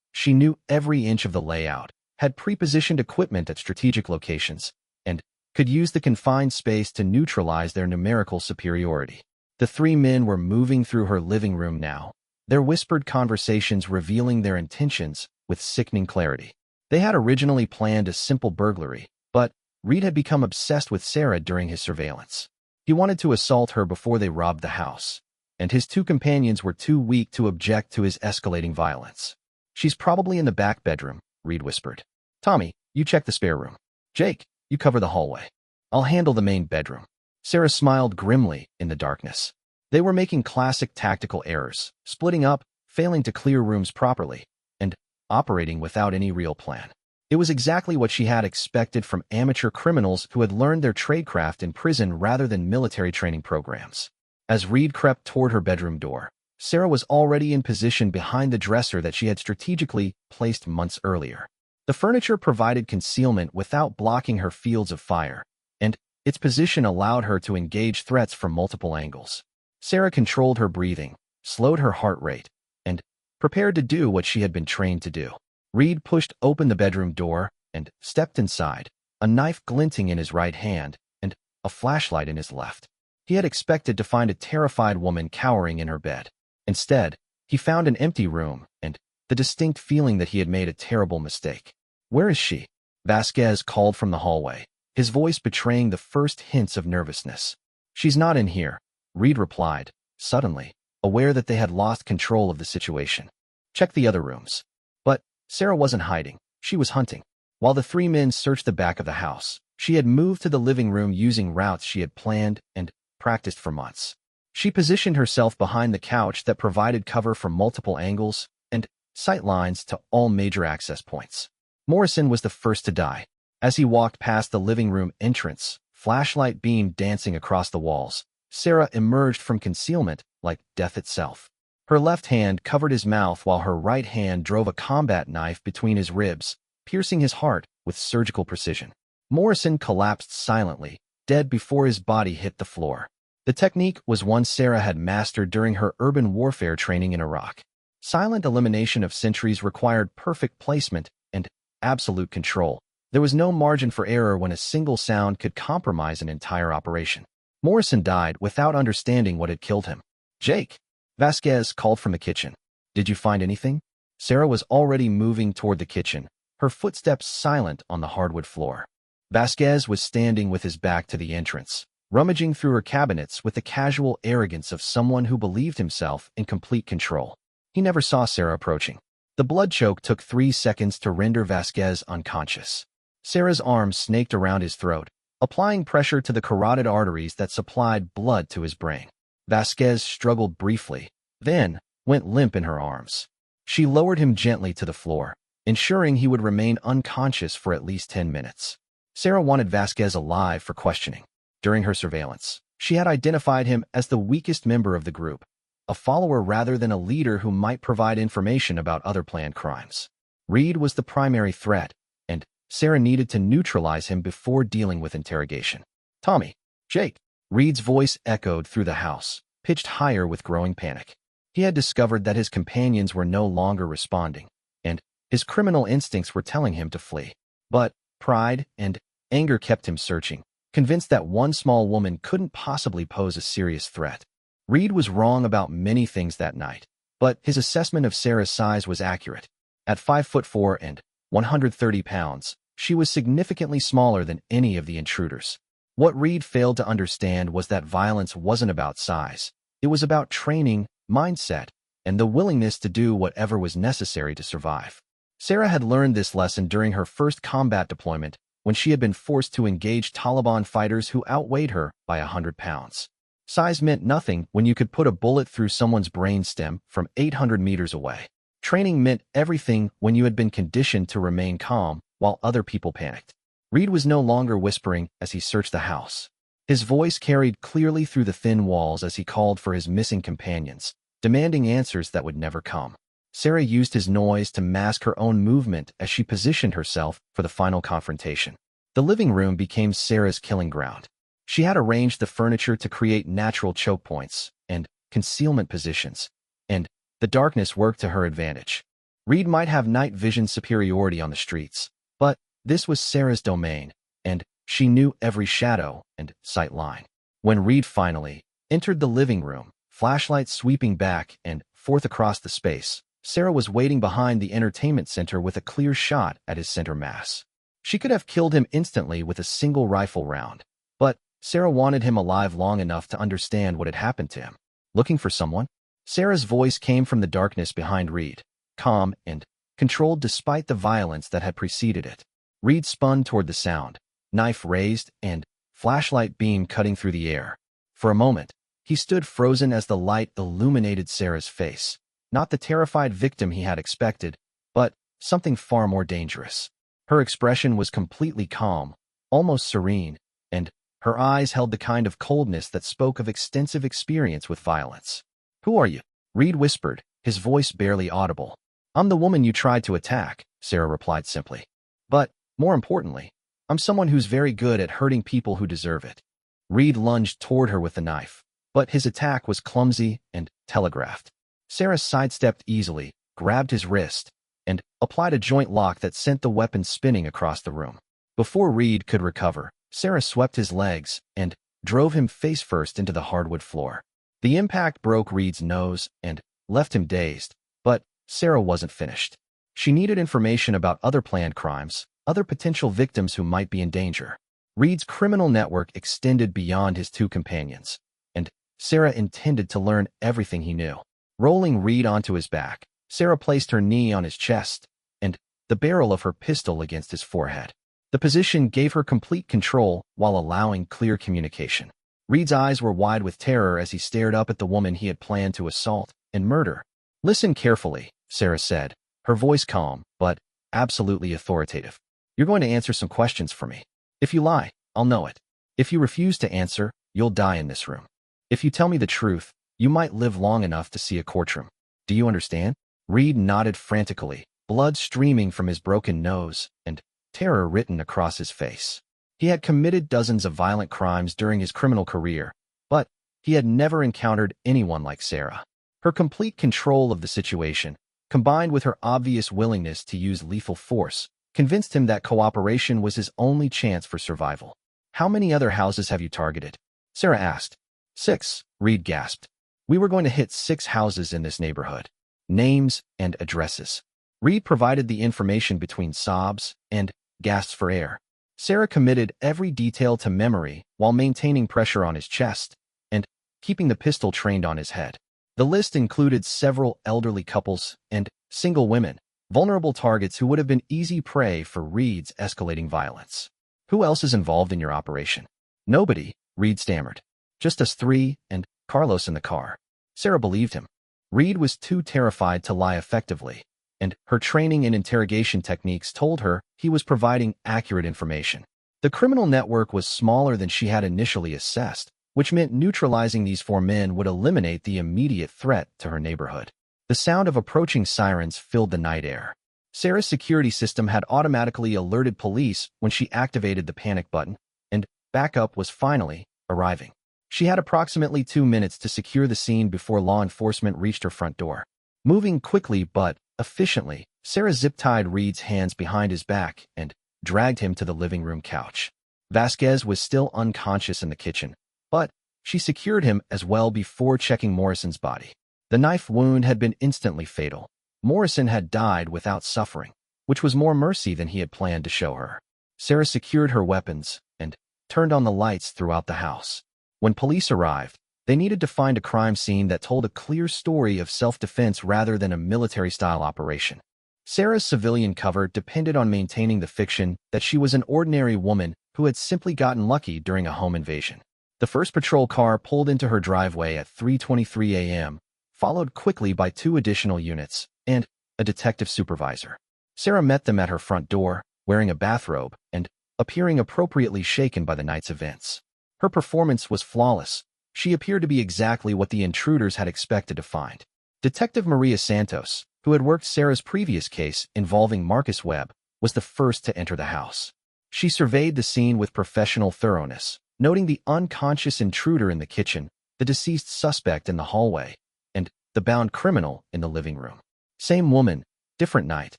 She knew every inch of the layout, had pre-positioned equipment at strategic locations, and could use the confined space to neutralize their numerical superiority. The 3 men were moving through her living room now, their whispered conversations revealing their intentions with sickening clarity. They had originally planned a simple burglary, but Reed had become obsessed with Sarah during his surveillance. He wanted to assault her before they robbed the house, and his 2 companions were too weak to object to his escalating violence. "She's probably in the back bedroom," Reed whispered. "Tommy, you check the spare room. Jake, You cover the hallway. I'll handle the main bedroom. Sarah smiled grimly in the darkness. They were making classic tactical errors, splitting up, failing to clear rooms properly, and operating without any real plan. It was exactly what she had expected from amateur criminals who had learned their tradecraft in prison rather than military training programs. As Reed crept toward her bedroom door, Sarah was already in position behind the dresser that she had strategically placed months earlier. The furniture provided concealment without blocking her fields of fire, and its position allowed her to engage threats from multiple angles. Sarah controlled her breathing, slowed her heart rate, and prepared to do what she had been trained to do. Reed pushed open the bedroom door and stepped inside, a knife glinting in his right hand and a flashlight in his left. He had expected to find a terrified woman cowering in her bed. Instead, he found an empty room and the distinct feeling that he had made a terrible mistake. "Where is she?" Vasquez called from the hallway, his voice betraying the first hints of nervousness. "She's not in here," Reed replied, suddenly, aware that they had lost control of the situation. "Check the other rooms." But Sarah wasn't hiding. She was hunting. While the three men searched the back of the house, she had moved to the living room using routes she had planned and practiced for months. She positioned herself behind the couch that provided cover from multiple angles and sight lines to all major access points. Morrison was the first to die. As he walked past the living room entrance, flashlight beam dancing across the walls, Sarah emerged from concealment like death itself. Her left hand covered his mouth while her right hand drove a combat knife between his ribs, piercing his heart with surgical precision. Morrison collapsed silently, dead before his body hit the floor. The technique was one Sarah had mastered during her urban warfare training in Iraq. Silent elimination of sentries required perfect placement and absolute control. There was no margin for error when a single sound could compromise an entire operation. Morrison died without understanding what had killed him. "Jake," Vasquez called from the kitchen. "Did you find anything?" Sarah was already moving toward the kitchen, her footsteps silent on the hardwood floor. Vasquez was standing with his back to the entrance, rummaging through her cabinets with the casual arrogance of someone who believed himself in complete control. He never saw Sarah approaching. The blood choke took 3 seconds to render Vasquez unconscious. Sarah's arms snaked around his throat, applying pressure to the carotid arteries that supplied blood to his brain. Vasquez struggled briefly, then went limp in her arms. She lowered him gently to the floor, ensuring he would remain unconscious for at least 10 minutes. Sarah wanted Vasquez alive for questioning. During her surveillance, she had identified him as the weakest member of the group, a follower rather than a leader who might provide information about other planned crimes. Reed was the primary threat, and Sarah needed to neutralize him before dealing with interrogation. "Tommy, Jake." Reed's voice echoed through the house, pitched higher with growing panic. He had discovered that his companions were no longer responding, and his criminal instincts were telling him to flee. But pride and anger kept him searching, convinced that one small woman couldn't possibly pose a serious threat. Reed was wrong about many things that night, but his assessment of Sarah's size was accurate. At 5'4" and 130 pounds, she was significantly smaller than any of the intruders. What Reed failed to understand was that violence wasn't about size. It was about training, mindset, and the willingness to do whatever was necessary to survive. Sarah had learned this lesson during her first combat deployment when she had been forced to engage Taliban fighters who outweighed her by 100 pounds. Size meant nothing when you could put a bullet through someone's brainstem from 800 meters away. Training meant everything when you had been conditioned to remain calm while other people panicked. Reed was no longer whispering as he searched the house. His voice carried clearly through the thin walls as he called for his missing companions, demanding answers that would never come. Sarah used his noise to mask her own movement as she positioned herself for the final confrontation. The living room became Sarah's killing ground. She had arranged the furniture to create natural choke points and concealment positions, and the darkness worked to her advantage. Reed might have night vision superiority on the streets, but this was Sarah's domain, and she knew every shadow and sight line. When Reed finally entered the living room, flashlight sweeping back and forth across the space, Sarah was waiting behind the entertainment center with a clear shot at his center mass. She could have killed him instantly with a single rifle round, but Sarah wanted him alive long enough to understand what had happened to him. "Looking for someone?" Sarah's voice came from the darkness behind Reed, calm and controlled despite the violence that had preceded it. Reed spun toward the sound, knife raised, and flashlight beam cutting through the air. For a moment, he stood frozen as the light illuminated Sarah's face. Not the terrified victim he had expected, but something far more dangerous. Her expression was completely calm, almost serene, and her eyes held the kind of coldness that spoke of extensive experience with violence. "Who are you?" Reed whispered, his voice barely audible. "I'm the woman you tried to attack," Sarah replied simply. "But, more importantly, I'm someone who's very good at hurting people who deserve it." Reed lunged toward her with the knife, but his attack was clumsy and telegraphed. Sarah sidestepped easily, grabbed his wrist, and applied a joint lock that sent the weapon spinning across the room. Before Reed could recover, Sarah swept his legs and drove him face first into the hardwood floor. The impact broke Reed's nose and left him dazed, but Sarah wasn't finished. She needed information about other planned crimes, other potential victims who might be in danger. Reed's criminal network extended beyond his two companions, and Sarah intended to learn everything he knew. Rolling Reed onto his back, Sarah placed her knee on his chest and the barrel of her pistol against his forehead. The position gave her complete control while allowing clear communication. Reed's eyes were wide with terror as he stared up at the woman he had planned to assault and murder. "Listen carefully," Sarah said, her voice calm, but absolutely authoritative. "You're going to answer some questions for me. If you lie, I'll know it. If you refuse to answer, you'll die in this room. If you tell me the truth, you might live long enough to see a courtroom. Do you understand?" Reed nodded frantically, blood streaming from his broken nose and terror written across his face. He had committed dozens of violent crimes during his criminal career, but he had never encountered anyone like Sarah. Her complete control of the situation, combined with her obvious willingness to use lethal force, convinced him that cooperation was his only chance for survival. "How many other houses have you targeted?" Sarah asked. "6, Reed gasped. "We were going to hit 6 houses in this neighborhood. Names and addresses." Reed provided the information between sobs and gasps for air. Sarah committed every detail to memory while maintaining pressure on his chest and keeping the pistol trained on his head. The list included several elderly couples and single women, vulnerable targets who would have been easy prey for Reed's escalating violence. "Who else is involved in your operation?" "Nobody," Reed stammered. "Just us 3 and Carlos in the car." Sarah believed him. Reed was too terrified to lie effectively, and her training and interrogation techniques told her he was providing accurate information. The criminal network was smaller than she had initially assessed, which meant neutralizing these 4 men would eliminate the immediate threat to her neighborhood. The sound of approaching sirens filled the night air. Sarah's security system had automatically alerted police when she activated the panic button, and backup was finally arriving. She had approximately 2 minutes to secure the scene before law enforcement reached her front door. Moving quickly but efficiently, Sarah zip-tied Reed's hands behind his back and dragged him to the living room couch. Vasquez was still unconscious in the kitchen, but she secured him as well before checking Morrison's body. The knife wound had been instantly fatal. Morrison had died without suffering, which was more mercy than he had planned to show her. Sarah secured her weapons and turned on the lights throughout the house. When police arrived, they needed to find a crime scene that told a clear story of self-defense rather than a military-style operation. Sarah's civilian cover depended on maintaining the fiction that she was an ordinary woman who had simply gotten lucky during a home invasion. The first patrol car pulled into her driveway at 3:23 a.m., followed quickly by 2 additional units and a detective supervisor. Sarah met them at her front door, wearing a bathrobe and appearing appropriately shaken by the night's events. Her performance was flawless. She appeared to be exactly what the intruders had expected to find. Detective Maria Santos, who had worked Sarah's previous case involving Marcus Webb, was the first to enter the house. She surveyed the scene with professional thoroughness, noting the unconscious intruder in the kitchen, the deceased suspect in the hallway, and the bound criminal in the living room. "Same woman, different night,"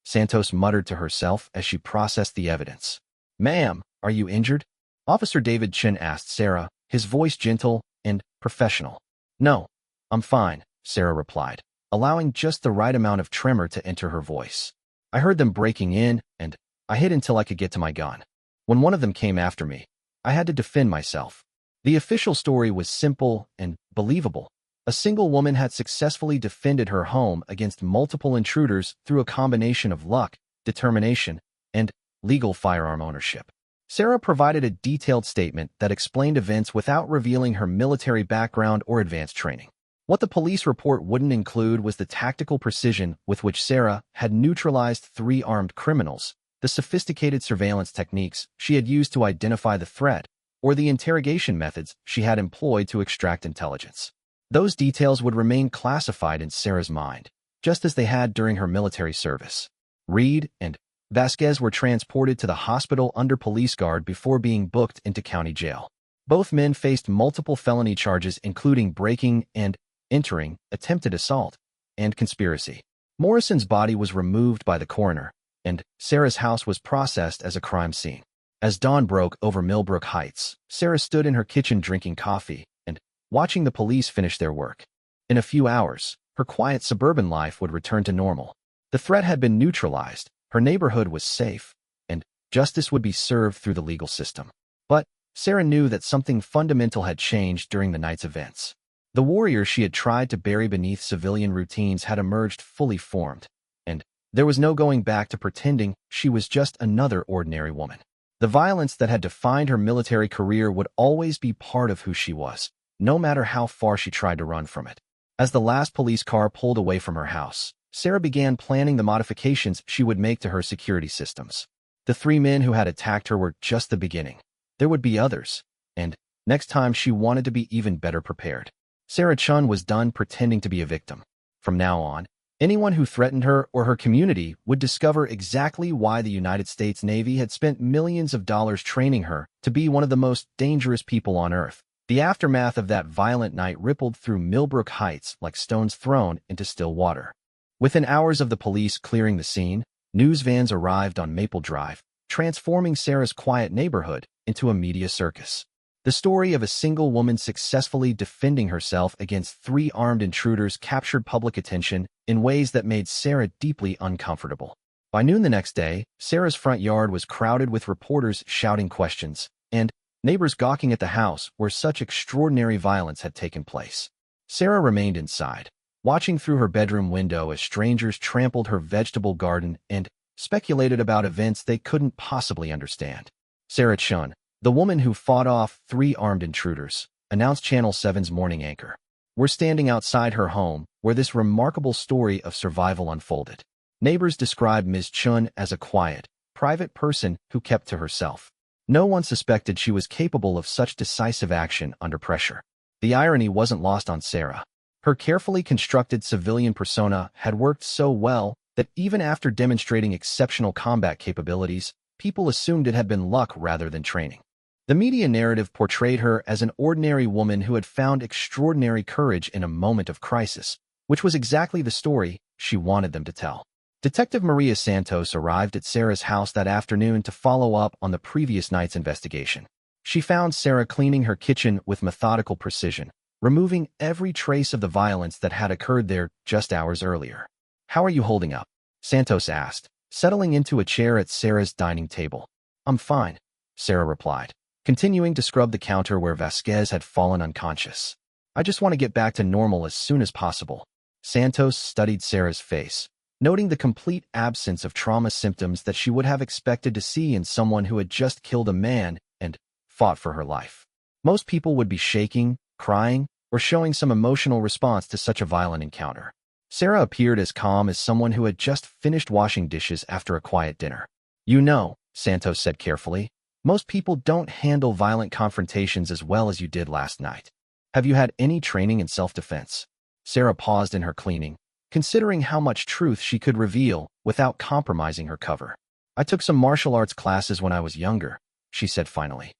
Santos muttered to herself as she processed the evidence. "Ma'am, are you injured?" Officer David Chen asked Sarah, his voice gentle and professional. "No, I'm fine," Sarah replied, allowing just the right amount of tremor to enter her voice. "I heard them breaking in, and I hid until I could get to my gun. When one of them came after me, I had to defend myself." The official story was simple and believable. A single woman had successfully defended her home against multiple intruders through a combination of luck, determination, and legal firearm ownership. Sarah provided a detailed statement that explained events without revealing her military background or advanced training. What the police report wouldn't include was the tactical precision with which Sarah had neutralized 3 armed criminals, the sophisticated surveillance techniques she had used to identify the threat, or the interrogation methods she had employed to extract intelligence. Those details would remain classified in Sarah's mind, just as they had during her military service. Reed and Vasquez were transported to the hospital under police guard before being booked into county jail. Both men faced multiple felony charges including breaking and entering, attempted assault, and conspiracy. Morrison's body was removed by the coroner, and Sarah's house was processed as a crime scene. As dawn broke over Millbrook Heights, Sarah stood in her kitchen drinking coffee and watching the police finish their work. In a few hours, her quiet suburban life would return to normal. The threat had been neutralized, her neighborhood was safe, and justice would be served through the legal system. But Sarah knew that something fundamental had changed during the night's events. The warrior she had tried to bury beneath civilian routines had emerged fully formed, and there was no going back to pretending she was just another ordinary woman. The violence that had defined her military career would always be part of who she was, no matter how far she tried to run from it. As the last police car pulled away from her house, Sarah began planning the modifications she would make to her security systems. The 3 men who had attacked her were just the beginning. There would be others, and next time she wanted to be even better prepared. Sarah Chun was done pretending to be a victim. From now on, anyone who threatened her or her community would discover exactly why the United States Navy had spent millions of dollars training her to be one of the most dangerous people on Earth. The aftermath of that violent night rippled through Millbrook Heights like stones thrown into still water. Within hours of the police clearing the scene, news vans arrived on Maple Drive, transforming Sarah's quiet neighborhood into a media circus. The story of a single woman successfully defending herself against 3 armed intruders captured public attention in ways that made Sarah deeply uncomfortable. By noon the next day, Sarah's front yard was crowded with reporters shouting questions, and neighbors gawking at the house where such extraordinary violence had taken place. Sarah remained inside, watching through her bedroom window as strangers trampled her vegetable garden and speculated about events they couldn't possibly understand. Sarah Chun, the woman who fought off 3 armed intruders, announced Channel 7's morning anchor. We're standing outside her home, where this remarkable story of survival unfolded. Neighbors described Ms. Chun as a quiet, private person who kept to herself. No one suspected she was capable of such decisive action under pressure. The irony wasn't lost on Sarah. Her carefully constructed civilian persona had worked so well that even after demonstrating exceptional combat capabilities, people assumed it had been luck rather than training. The media narrative portrayed her as an ordinary woman who had found extraordinary courage in a moment of crisis, which was exactly the story she wanted them to tell. Detective Maria Santos arrived at Sarah's house that afternoon to follow up on the previous night's investigation. She found Sarah cleaning her kitchen with methodical precision, removing every trace of the violence that had occurred there just hours earlier. "How are you holding up?" Santos asked, settling into a chair at Sarah's dining table. "I'm fine," Sarah replied, continuing to scrub the counter where Vasquez had fallen unconscious. "I just want to get back to normal as soon as possible." Santos studied Sarah's face, noting the complete absence of trauma symptoms that she would have expected to see in someone who had just killed a man and fought for her life. Most people would be shaking, crying, or showing some emotional response to such a violent encounter. Sarah appeared as calm as someone who had just finished washing dishes after a quiet dinner. "You know," Santos said carefully, "most people don't handle violent confrontations as well as you did last night. Have you had any training in self-defense?" Sarah paused in her cleaning, considering how much truth she could reveal without compromising her cover. "I took some martial arts classes when I was younger," she said finally.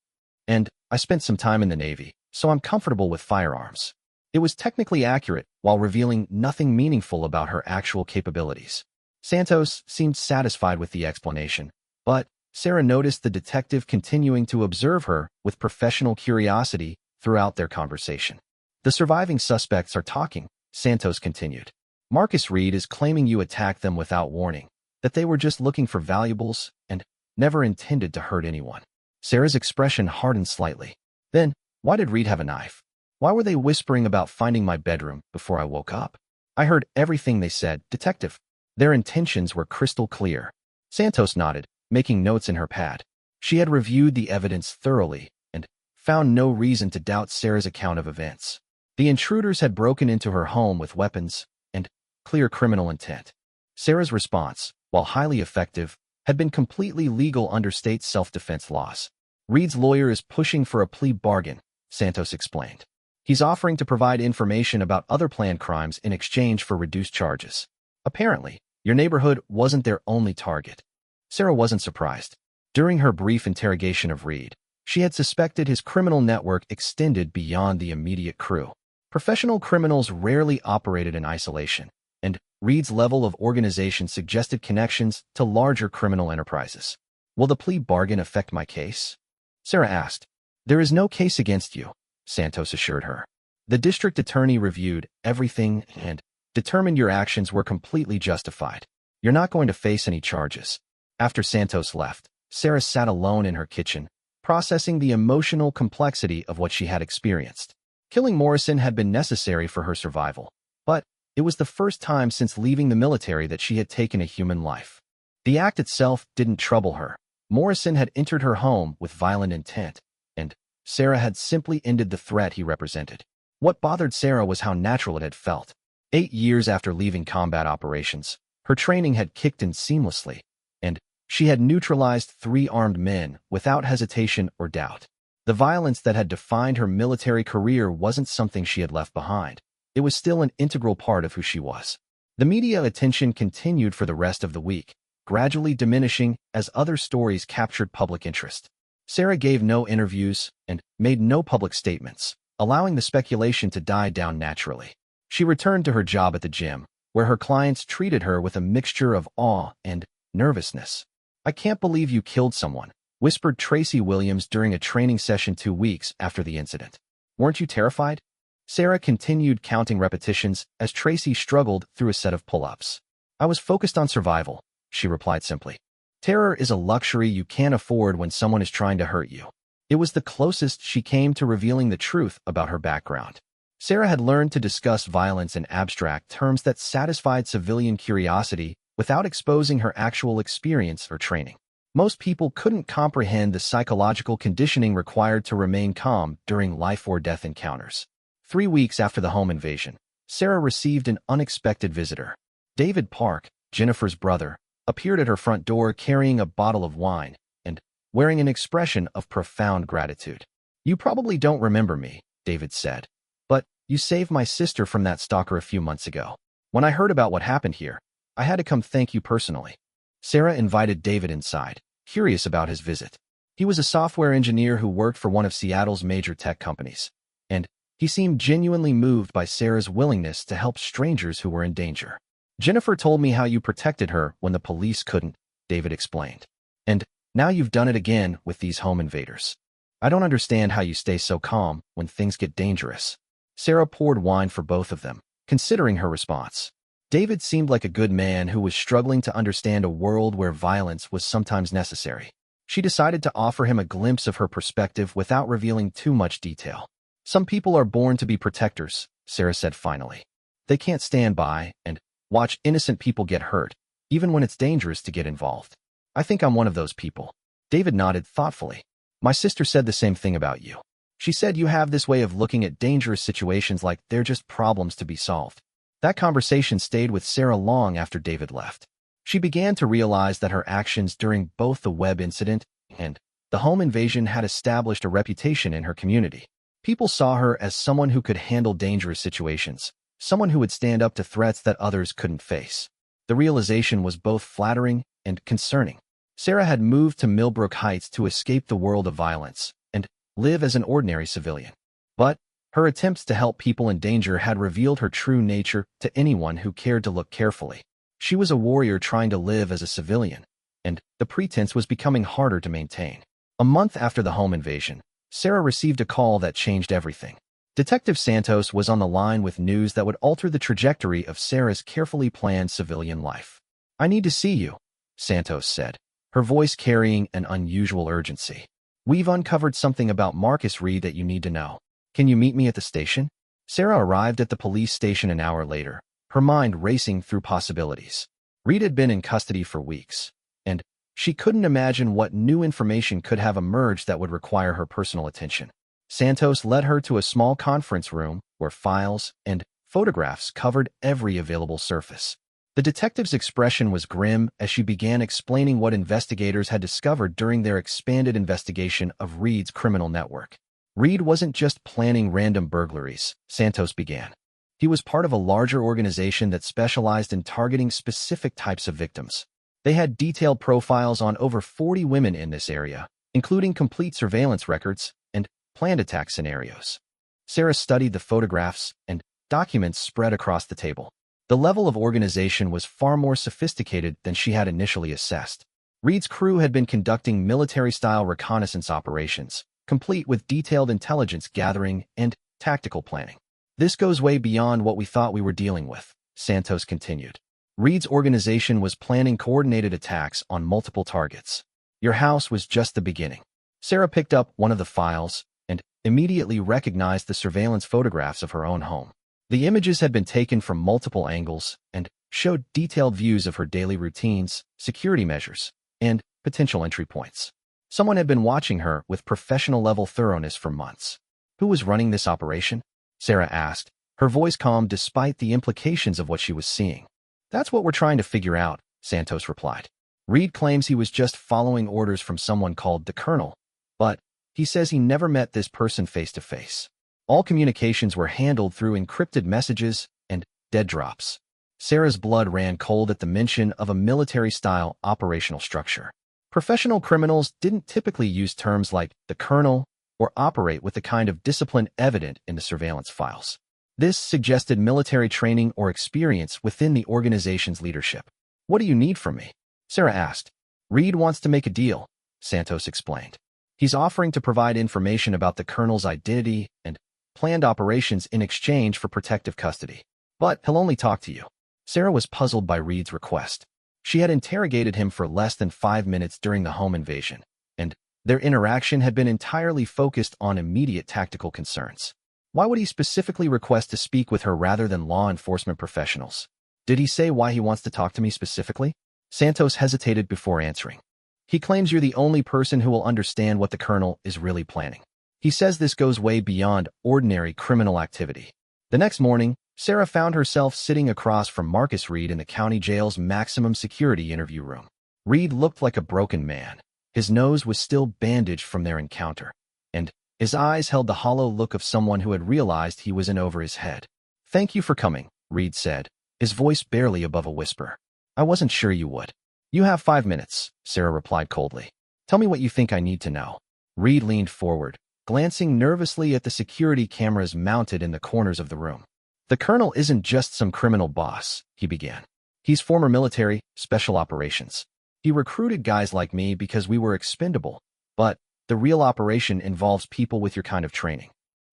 "And I spent some time in the Navy, so I'm comfortable with firearms." It was technically accurate while revealing nothing meaningful about her actual capabilities. Santos seemed satisfied with the explanation, but Sarah noticed the detective continuing to observe her with professional curiosity throughout their conversation. "The surviving suspects are talking," Santos continued. "Marcus Reed is claiming you attacked them without warning, that they were just looking for valuables and never intended to hurt anyone." Sarah's expression hardened slightly. "Then, why did Reed have a knife? Why were they whispering about finding my bedroom before I woke up?" "I heard everything they said, Detective. Their intentions were crystal clear." Santos nodded, making notes in her pad. She had reviewed the evidence thoroughly and found no reason to doubt Sarah's account of events. The intruders had broken into her home with weapons and clear criminal intent. Sarah's response, while highly effective, had been completely legal under state self-defense laws. Reed's lawyer is pushing for a plea bargain, Santos explained. He's offering to provide information about other planned crimes in exchange for reduced charges. Apparently, your neighborhood wasn't their only target. Sarah wasn't surprised. During her brief interrogation of Reed, she had suspected his criminal network extended beyond the immediate crew. Professional criminals rarely operated in isolation, and Reed's level of organization suggested connections to larger criminal enterprises. Will the plea bargain affect my case? Sarah asked. There is no case against you, Santos assured her. The district attorney reviewed everything and determined your actions were completely justified. You're not going to face any charges. After Santos left, Sarah sat alone in her kitchen, processing the emotional complexity of what she had experienced. Killing Morrison had been necessary for her survival, but it was the first time since leaving the military that she had taken a human life. The act itself didn't trouble her. Morrison had entered her home with violent intent, and Sarah had simply ended the threat he represented. What bothered Sarah was how natural it had felt. 8 years after leaving combat operations, her training had kicked in seamlessly, and she had neutralized 3 armed men without hesitation or doubt. The violence that had defined her military career wasn't something she had left behind. It was still an integral part of who she was. The media attention continued for the rest of the week, gradually diminishing as other stories captured public interest. Sarah gave no interviews and made no public statements, allowing the speculation to die down naturally. She returned to her job at the gym, where her clients treated her with a mixture of awe and nervousness. I can't believe you killed someone, whispered Tracy Williams during a training session 2 weeks after the incident. Weren't you terrified? Sarah continued counting repetitions as Tracy struggled through a set of pull-ups. I was focused on survival, she replied simply. Terror is a luxury you can't afford when someone is trying to hurt you. It was the closest she came to revealing the truth about her background. Sarah had learned to discuss violence in abstract terms that satisfied civilian curiosity without exposing her actual experience or training. Most people couldn't comprehend the psychological conditioning required to remain calm during life-or-death encounters. 3 weeks after the home invasion, Sarah received an unexpected visitor. David Park, Jennifer's brother, appeared at her front door carrying a bottle of wine and wearing an expression of profound gratitude. You probably don't remember me, David said, but you saved my sister from that stalker a few months ago. When I heard about what happened here, I had to come thank you personally. Sarah invited David inside, curious about his visit. He was a software engineer who worked for one of Seattle's major tech companies, and he seemed genuinely moved by Sarah's willingness to help strangers who were in danger. Jennifer told me how you protected her when the police couldn't, David explained. And now you've done it again with these home invaders. I don't understand how you stay so calm when things get dangerous. Sarah poured wine for both of them, considering her response. David seemed like a good man who was struggling to understand a world where violence was sometimes necessary. She decided to offer him a glimpse of her perspective without revealing too much detail. Some people are born to be protectors, Sarah said finally. They can't stand by and watch innocent people get hurt, even when it's dangerous to get involved. I think I'm one of those people. David nodded thoughtfully. My sister said the same thing about you. She said you have this way of looking at dangerous situations like they're just problems to be solved. That conversation stayed with Sarah long after David left. She began to realize that her actions during both the Webb incident and the home invasion had established a reputation in her community. People saw her as someone who could handle dangerous situations, someone who would stand up to threats that others couldn't face. The realization was both flattering and concerning. Sarah had moved to Millbrook Heights to escape the world of violence and live as an ordinary civilian. But her attempts to help people in danger had revealed her true nature to anyone who cared to look carefully. She was a warrior trying to live as a civilian, and the pretense was becoming harder to maintain. A month after the home invasion, Sarah received a call that changed everything. Detective Santos was on the line with news that would alter the trajectory of Sarah's carefully planned civilian life. I need to see you, Santos said, her voice carrying an unusual urgency. We've uncovered something about Marcus Reed that you need to know. Can you meet me at the station? Sarah arrived at the police station an hour later, her mind racing through possibilities. Reed had been in custody for weeks, and She couldn't imagine what new information could have emerged that would require her personal attention. Santos led her to a small conference room where files and photographs covered every available surface. The detective's expression was grim as she began explaining what investigators had discovered during their expanded investigation of Reed's criminal network. Reed wasn't just planning random burglaries, Santos began. He was part of a larger organization that specialized in targeting specific types of victims. They had detailed profiles on over 40 women in this area, including complete surveillance records and planned attack scenarios. Sarah studied the photographs and documents spread across the table. The level of organization was far more sophisticated than she had initially assessed. Reed's crew had been conducting military-style reconnaissance operations, complete with detailed intelligence gathering and tactical planning. This goes way beyond what we thought we were dealing with, Santos continued. Reed's organization was planning coordinated attacks on multiple targets. Your house was just the beginning. Sarah picked up one of the files and immediately recognized the surveillance photographs of her own home. The images had been taken from multiple angles and showed detailed views of her daily routines, security measures, and potential entry points. Someone had been watching her with professional-level thoroughness for months. Who was running this operation? Sarah asked, her voice calm despite the implications of what she was seeing. That's what we're trying to figure out, Santos replied. Reed claims he was just following orders from someone called the Colonel, but he says he never met this person face-to-face. All communications were handled through encrypted messages and dead drops. Sarah's blood ran cold at the mention of a military-style operational structure. Professional criminals didn't typically use terms like the Colonel or operate with the kind of discipline evident in the surveillance files. This suggested military training or experience within the organization's leadership. What do you need from me? Sarah asked. Reed wants to make a deal, Santos explained. He's offering to provide information about the Colonel's identity and planned operations in exchange for protective custody. But he'll only talk to you. Sarah was puzzled by Reed's request. She had interrogated him for less than 5 minutes during the home invasion, and their interaction had been entirely focused on immediate tactical concerns. Why would he specifically request to speak with her rather than law enforcement professionals? Did he say why he wants to talk to me specifically? Santos hesitated before answering. He claims you're the only person who will understand what the Colonel is really planning. He says this goes way beyond ordinary criminal activity. The next morning, Sarah found herself sitting across from Marcus Reed in the county jail's maximum security interview room. Reed looked like a broken man. His nose was still bandaged from their encounter, and his eyes held the hollow look of someone who had realized he was in over his head. Thank you for coming, Reed said, his voice barely above a whisper. I wasn't sure you would. You have 5 minutes, Sarah replied coldly. Tell me what you think I need to know. Reed leaned forward, glancing nervously at the security cameras mounted in the corners of the room. The Colonel isn't just some criminal boss, he began. He's former military, special operations. He recruited guys like me because we were expendable, but the real operation involves people with your kind of training.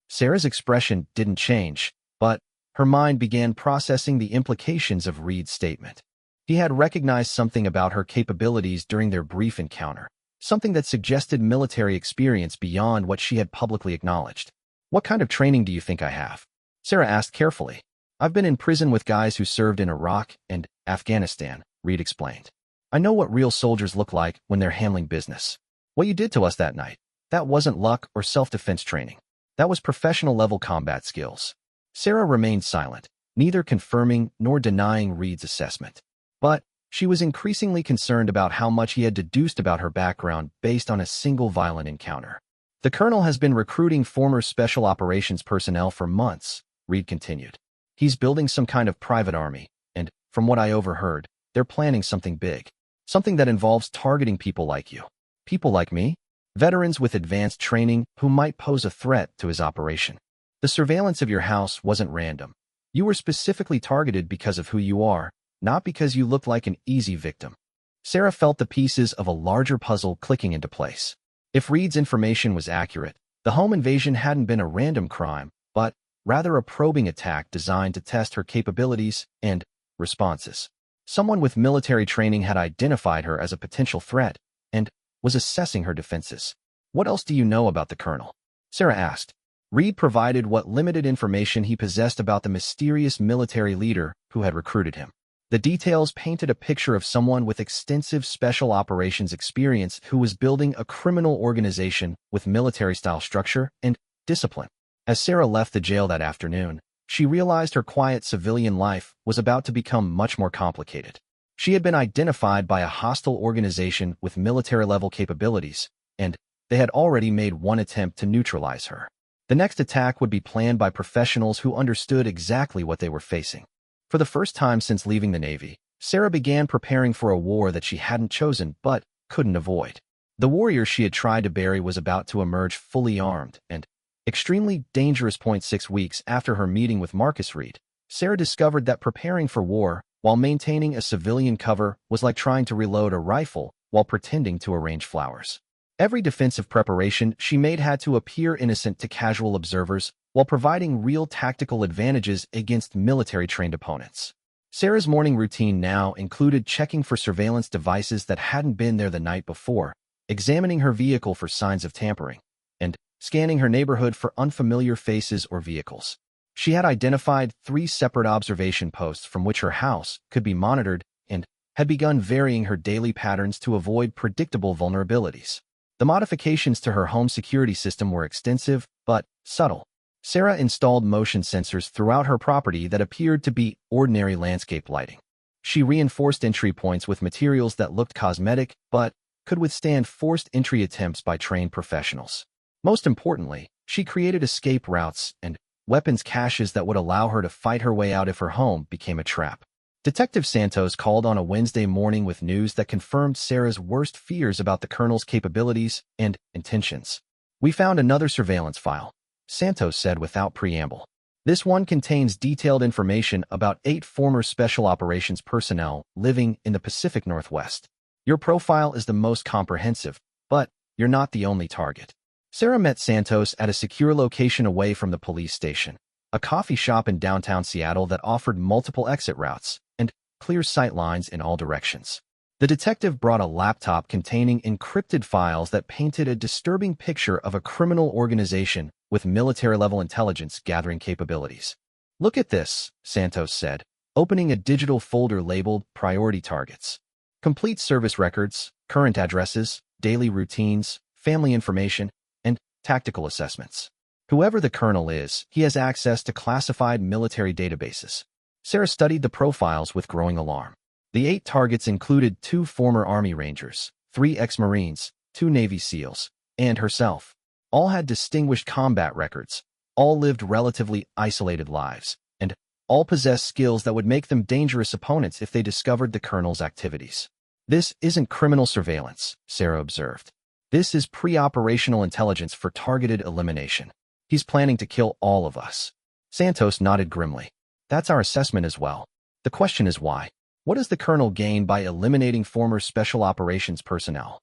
Sarah's expression didn't change, but her mind began processing the implications of Reed's statement. He had recognized something about her capabilities during their brief encounter, something that suggested military experience beyond what she had publicly acknowledged. What kind of training do you think I have? Sarah asked carefully. I've been in prison with guys who served in Iraq and Afghanistan, Reed explained. I know what real soldiers look like when they're handling business. What you did to us that night, that wasn't luck or self-defense training. That was professional-level combat skills. Sarah remained silent, neither confirming nor denying Reed's assessment. But she was increasingly concerned about how much he had deduced about her background based on a single violent encounter. The Colonel has been recruiting former special operations personnel for months, Reed continued. He's building some kind of private army, and, from what I overheard, they're planning something big. Something that involves targeting people like you. People like me? Veterans with advanced training who might pose a threat to his operation. The surveillance of your house wasn't random. You were specifically targeted because of who you are, not because you looked like an easy victim. Sarah felt the pieces of a larger puzzle clicking into place. If Reed's information was accurate, the home invasion hadn't been a random crime, but rather a probing attack designed to test her capabilities and responses. Someone with military training had identified her as a potential threat and was assessing her defenses. What else do you know about the Colonel? Sarah asked. Reed provided what limited information he possessed about the mysterious military leader who had recruited him. The details painted a picture of someone with extensive special operations experience who was building a criminal organization with military-style structure and discipline. As Sarah left the jail that afternoon, she realized her quiet civilian life was about to become much more complicated. She had been identified by a hostile organization with military-level capabilities, and they had already made one attempt to neutralize her. The next attack would be planned by professionals who understood exactly what they were facing. For the first time since leaving the Navy, Sarah began preparing for a war that she hadn't chosen but couldn't avoid. The warrior she had tried to bury was about to emerge fully armed and extremely dangerous. 6 weeks after her meeting with Marcus Reed, Sarah discovered that preparing for war while maintaining a civilian cover was like trying to reload a rifle while pretending to arrange flowers. Every defensive preparation she made had to appear innocent to casual observers while providing real tactical advantages against military-trained opponents. Sarah's morning routine now included checking for surveillance devices that hadn't been there the night before, examining her vehicle for signs of tampering, and scanning her neighborhood for unfamiliar faces or vehicles. She had identified 3 separate observation posts from which her house could be monitored and had begun varying her daily patterns to avoid predictable vulnerabilities. The modifications to her home security system were extensive but subtle. Sarah installed motion sensors throughout her property that appeared to be ordinary landscape lighting. She reinforced entry points with materials that looked cosmetic but could withstand forced entry attempts by trained professionals. Most importantly, she created escape routes and weapons caches that would allow her to fight her way out if her home became a trap. Detective Santos called on a Wednesday morning with news that confirmed Sarah's worst fears about the colonel's capabilities and intentions. "We found another surveillance file," Santos said without preamble. "This one contains detailed information about 8 former Special Operations personnel living in the Pacific Northwest. Your profile is the most comprehensive, but you're not the only target." Sarah met Santos at a secure location away from the police station, a coffee shop in downtown Seattle that offered multiple exit routes and clear sight lines in all directions. The detective brought a laptop containing encrypted files that painted a disturbing picture of a criminal organization with military-level intelligence gathering capabilities. "Look at this," Santos said, opening a digital folder labeled Priority Targets. Complete service records, current addresses, daily routines, family information, and tactical assessments. Whoever the colonel is, he has access to classified military databases. Sarah studied the profiles with growing alarm. The 8 targets included 2 former Army Rangers, 3 ex-Marines, 2 Navy SEALs, and herself. All had distinguished combat records, all lived relatively isolated lives, and all possessed skills that would make them dangerous opponents if they discovered the colonel's activities. "This isn't criminal surveillance," Sarah observed. "This is pre-operational intelligence for targeted elimination. He's planning to kill all of us." Santos nodded grimly. "That's our assessment as well. The question is why? What does the colonel gain by eliminating former Special Operations personnel?"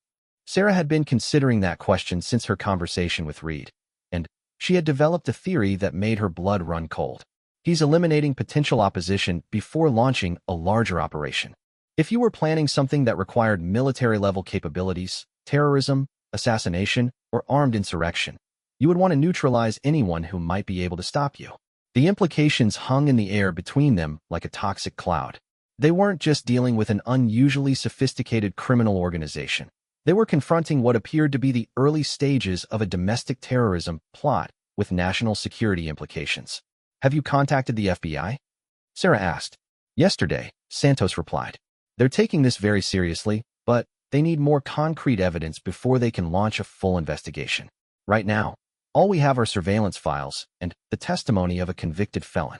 Sarah had been considering that question since her conversation with Reed, and she had developed a theory that made her blood run cold. He's eliminating potential opposition before launching a larger operation. If you were planning something that required military-level capabilities, terrorism, assassination, or armed insurrection, you would want to neutralize anyone who might be able to stop you. The implications hung in the air between them like a toxic cloud. They weren't just dealing with an unusually sophisticated criminal organization. They were confronting what appeared to be the early stages of a domestic terrorism plot with national security implications. "Have you contacted the FBI?" Sarah asked. "Yesterday," Santos replied. "They're taking this very seriously, but they need more concrete evidence before they can launch a full investigation. Right now, all we have are surveillance files and the testimony of a convicted felon."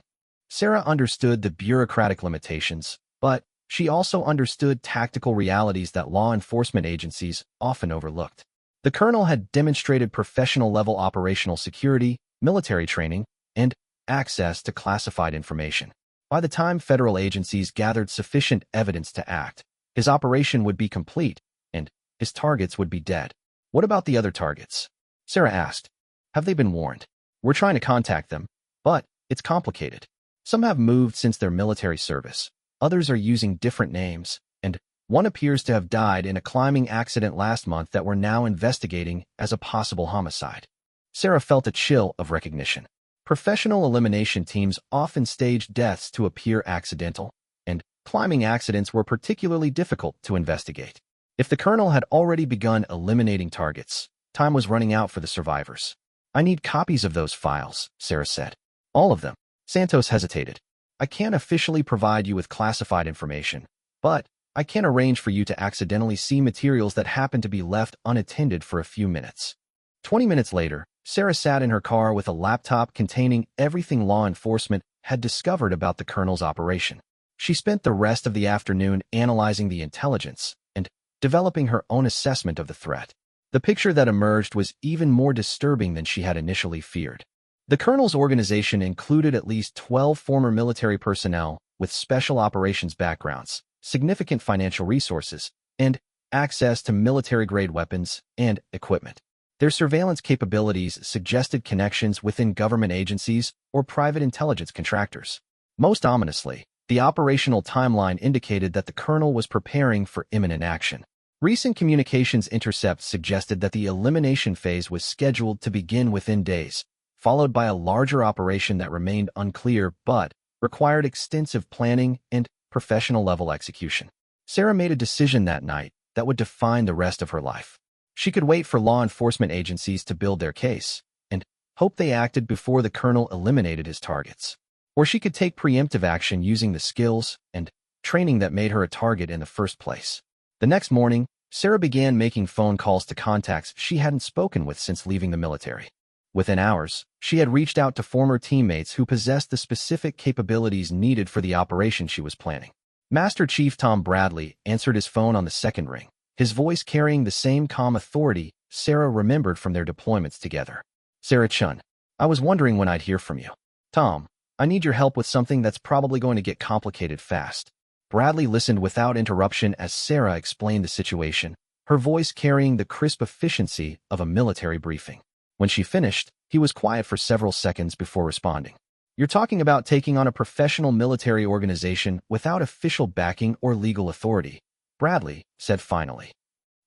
Sarah understood the bureaucratic limitations, but she also understood tactical realities that law enforcement agencies often overlooked. The colonel had demonstrated professional-level operational security, military training, and access to classified information. By the time federal agencies gathered sufficient evidence to act, his operation would be complete, and his targets would be dead. "What about the other targets?" Sarah asked. "Have they been warned?" "We're trying to contact them, but it's complicated. Some have moved since their military service. Others are using different names, and one appears to have died in a climbing accident last month that we're now investigating as a possible homicide." Sarah felt a chill of recognition. Professional elimination teams often stage deaths to appear accidental, and climbing accidents were particularly difficult to investigate. If the colonel had already begun eliminating targets, time was running out for the survivors. I need copies of those files, Sarah said. All of them. Santos hesitated. I can't officially provide you with classified information, but I can arrange for you to accidentally see materials that happen to be left unattended for a few minutes. 20 minutes later, Sarah sat in her car with a laptop containing everything law enforcement had discovered about the colonel's operation. She spent the rest of the afternoon analyzing the intelligence and developing her own assessment of the threat. The picture that emerged was even more disturbing than she had initially feared. The colonel's organization included at least 12 former military personnel with special operations backgrounds, significant financial resources, and access to military-grade weapons and equipment. Their surveillance capabilities suggested connections within government agencies or private intelligence contractors. Most ominously, the operational timeline indicated that the colonel was preparing for imminent action. Recent communications intercepts suggested that the elimination phase was scheduled to begin within days, followed by a larger operation that remained unclear but required extensive planning and professional-level execution. Sarah made a decision that night that would define the rest of her life. She could wait for law enforcement agencies to build their case and hope they acted before the colonel eliminated his targets. Or she could take preemptive action using the skills and training that made her a target in the first place. The next morning, Sarah began making phone calls to contacts she hadn't spoken with since leaving the military. Within hours, she had reached out to former teammates who possessed the specific capabilities needed for the operation she was planning. Master Chief Tom Bradley answered his phone on the second ring, his voice carrying the same calm authority Sarah remembered from their deployments together. Sarah Chun, I was wondering when I'd hear from you. Tom, I need your help with something that's probably going to get complicated fast. Bradley listened without interruption as Sarah explained the situation, her voice carrying the crisp efficiency of a military briefing. When she finished, he was quiet for several seconds before responding. You're talking about taking on a professional military organization without official backing or legal authority, Bradley said finally.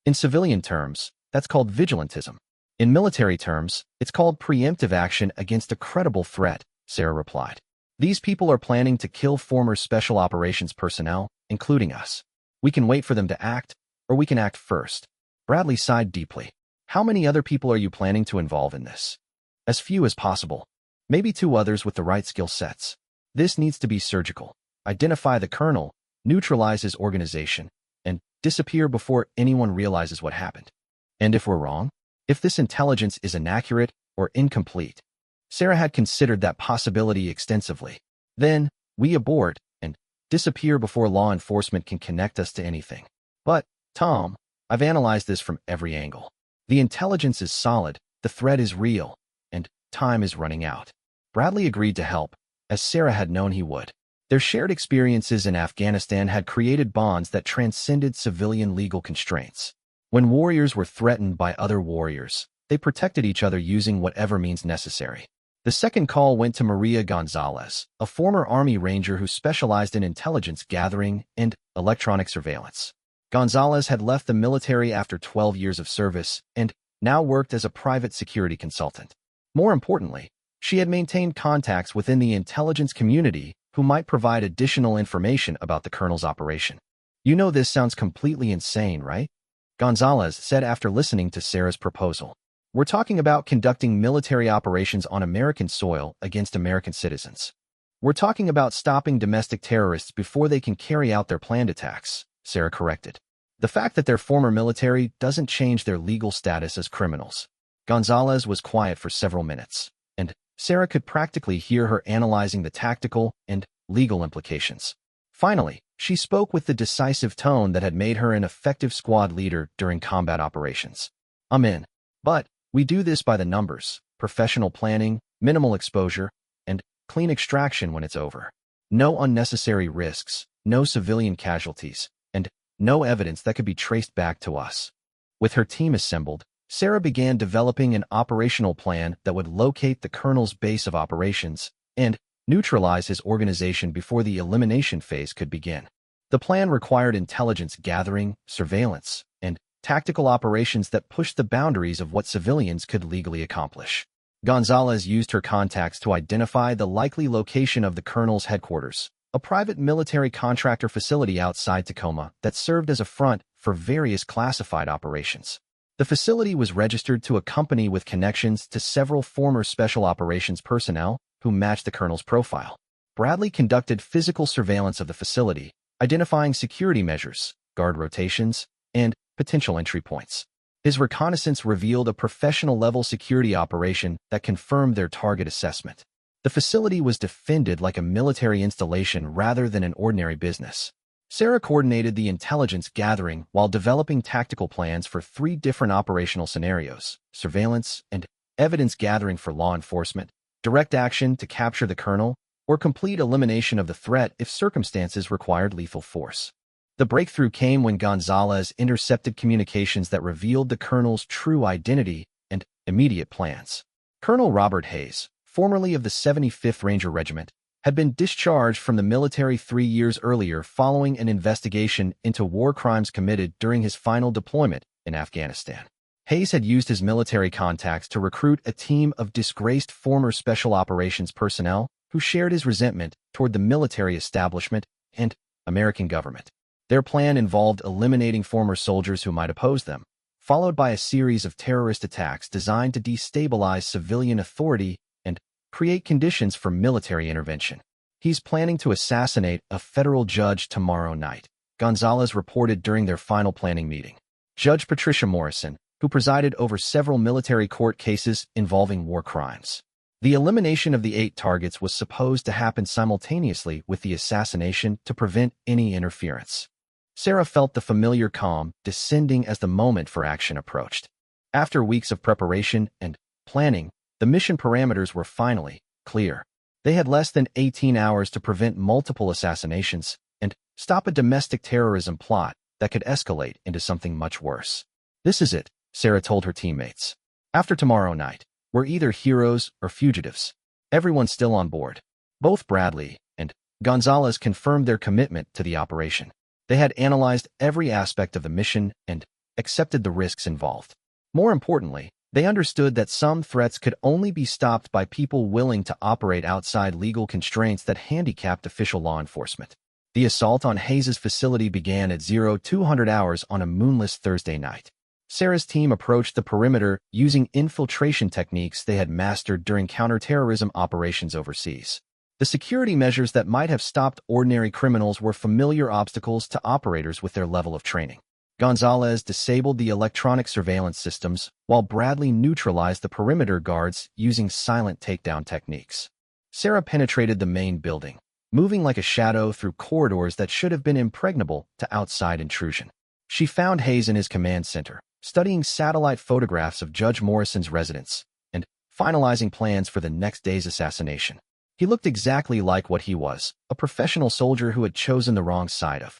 In civilian terms, that's called vigilantism. In military terms, it's called preemptive action against a credible threat, Sarah replied. These people are planning to kill former special operations personnel, including us. We can wait for them to act, or we can act first. Bradley sighed deeply. How many other people are you planning to involve in this? As few as possible. Maybe 2 others with the right skill sets. This needs to be surgical. Identify the colonel, neutralize his organization, and disappear before anyone realizes what happened. And if we're wrong? If this intelligence is inaccurate or incomplete? Sarah had considered that possibility extensively. Then, we abort and disappear before law enforcement can connect us to anything. But, Tom, I've analyzed this from every angle. The intelligence is solid, the threat is real, and time is running out. Bradley agreed to help, as Sarah had known he would. Their shared experiences in Afghanistan had created bonds that transcended civilian legal constraints. When warriors were threatened by other warriors, they protected each other using whatever means necessary. The second call went to Maria Gonzalez, a former Army Ranger who specialized in intelligence gathering and electronic surveillance. Gonzalez had left the military after 12 years of service and now worked as a private security consultant. More importantly, she had maintained contacts within the intelligence community who might provide additional information about the colonel's operation. You know this sounds completely insane, right? Gonzalez said after listening to Sarah's proposal. We're talking about conducting military operations on American soil against American citizens. We're talking about stopping domestic terrorists before they can carry out their planned attacks, Sarah corrected. The fact that they're former military doesn't change their legal status as criminals. Gonzalez was quiet for several minutes, and Sarah could practically hear her analyzing the tactical and legal implications. Finally, she spoke with the decisive tone that had made her an effective squad leader during combat operations. I'm in. But we do this by the numbers, professional planning, minimal exposure, and clean extraction when it's over. No unnecessary risks, no civilian casualties, and no evidence that could be traced back to us. With her team assembled, Sarah began developing an operational plan that would locate the colonel's base of operations and neutralize his organization before the elimination phase could begin. The plan required intelligence gathering, surveillance, and tactical operations that pushed the boundaries of what civilians could legally accomplish. Gonzalez used her contacts to identify the likely location of the colonel's headquarters, a private military contractor facility outside Tacoma that served as a front for various classified operations. The facility was registered to a company with connections to several former special operations personnel who matched the colonel's profile. Bradley conducted physical surveillance of the facility, identifying security measures, guard rotations, and potential entry points. His reconnaissance revealed a professional-level security operation that confirmed their target assessment. The facility was defended like a military installation rather than an ordinary business. Sarah coordinated the intelligence gathering while developing tactical plans for 3 different operational scenarios: surveillance and evidence gathering for law enforcement, direct action to capture the colonel, or complete elimination of the threat if circumstances required lethal force. The breakthrough came when Gonzalez intercepted communications that revealed the colonel's true identity and immediate plans. Colonel Robert Hayes, formerly of the 75th Ranger Regiment, had been discharged from the military 3 years earlier following an investigation into war crimes committed during his final deployment in Afghanistan. Hayes had used his military contacts to recruit a team of disgraced former special operations personnel who shared his resentment toward the military establishment and American government. Their plan involved eliminating former soldiers who might oppose them, followed by a series of terrorist attacks designed to destabilize civilian authority and create conditions for military intervention. He's planning to assassinate a federal judge tomorrow night, Gonzalez reported during their final planning meeting. Judge Patricia Morrison, who presided over several military court cases involving war crimes. The elimination of the 8 targets was supposed to happen simultaneously with the assassination to prevent any interference. Sarah felt the familiar calm descending as the moment for action approached. After weeks of preparation and planning, the mission parameters were finally clear. They had less than 18 hours to prevent multiple assassinations and stop a domestic terrorism plot that could escalate into something much worse. "This is it," Sarah told her teammates. "After tomorrow night, we're either heroes or fugitives. Everyone's still on board." Both Bradley and Gonzalez confirmed their commitment to the operation. They had analyzed every aspect of the mission and accepted the risks involved. More importantly, they understood that some threats could only be stopped by people willing to operate outside legal constraints that handicapped official law enforcement. The assault on Hayes' facility began at 0200 hours on a moonless Thursday night. Sarah's team approached the perimeter using infiltration techniques they had mastered during counterterrorism operations overseas. The security measures that might have stopped ordinary criminals were familiar obstacles to operators with their level of training. Gonzalez disabled the electronic surveillance systems, while Bradley neutralized the perimeter guards using silent takedown techniques. Sarah penetrated the main building, moving like a shadow through corridors that should have been impregnable to outside intrusion. She found Hayes in his command center, studying satellite photographs of Judge Morrison's residence and finalizing plans for the next day's assassination. He looked exactly like what he was, a professional soldier who had chosen the wrong side of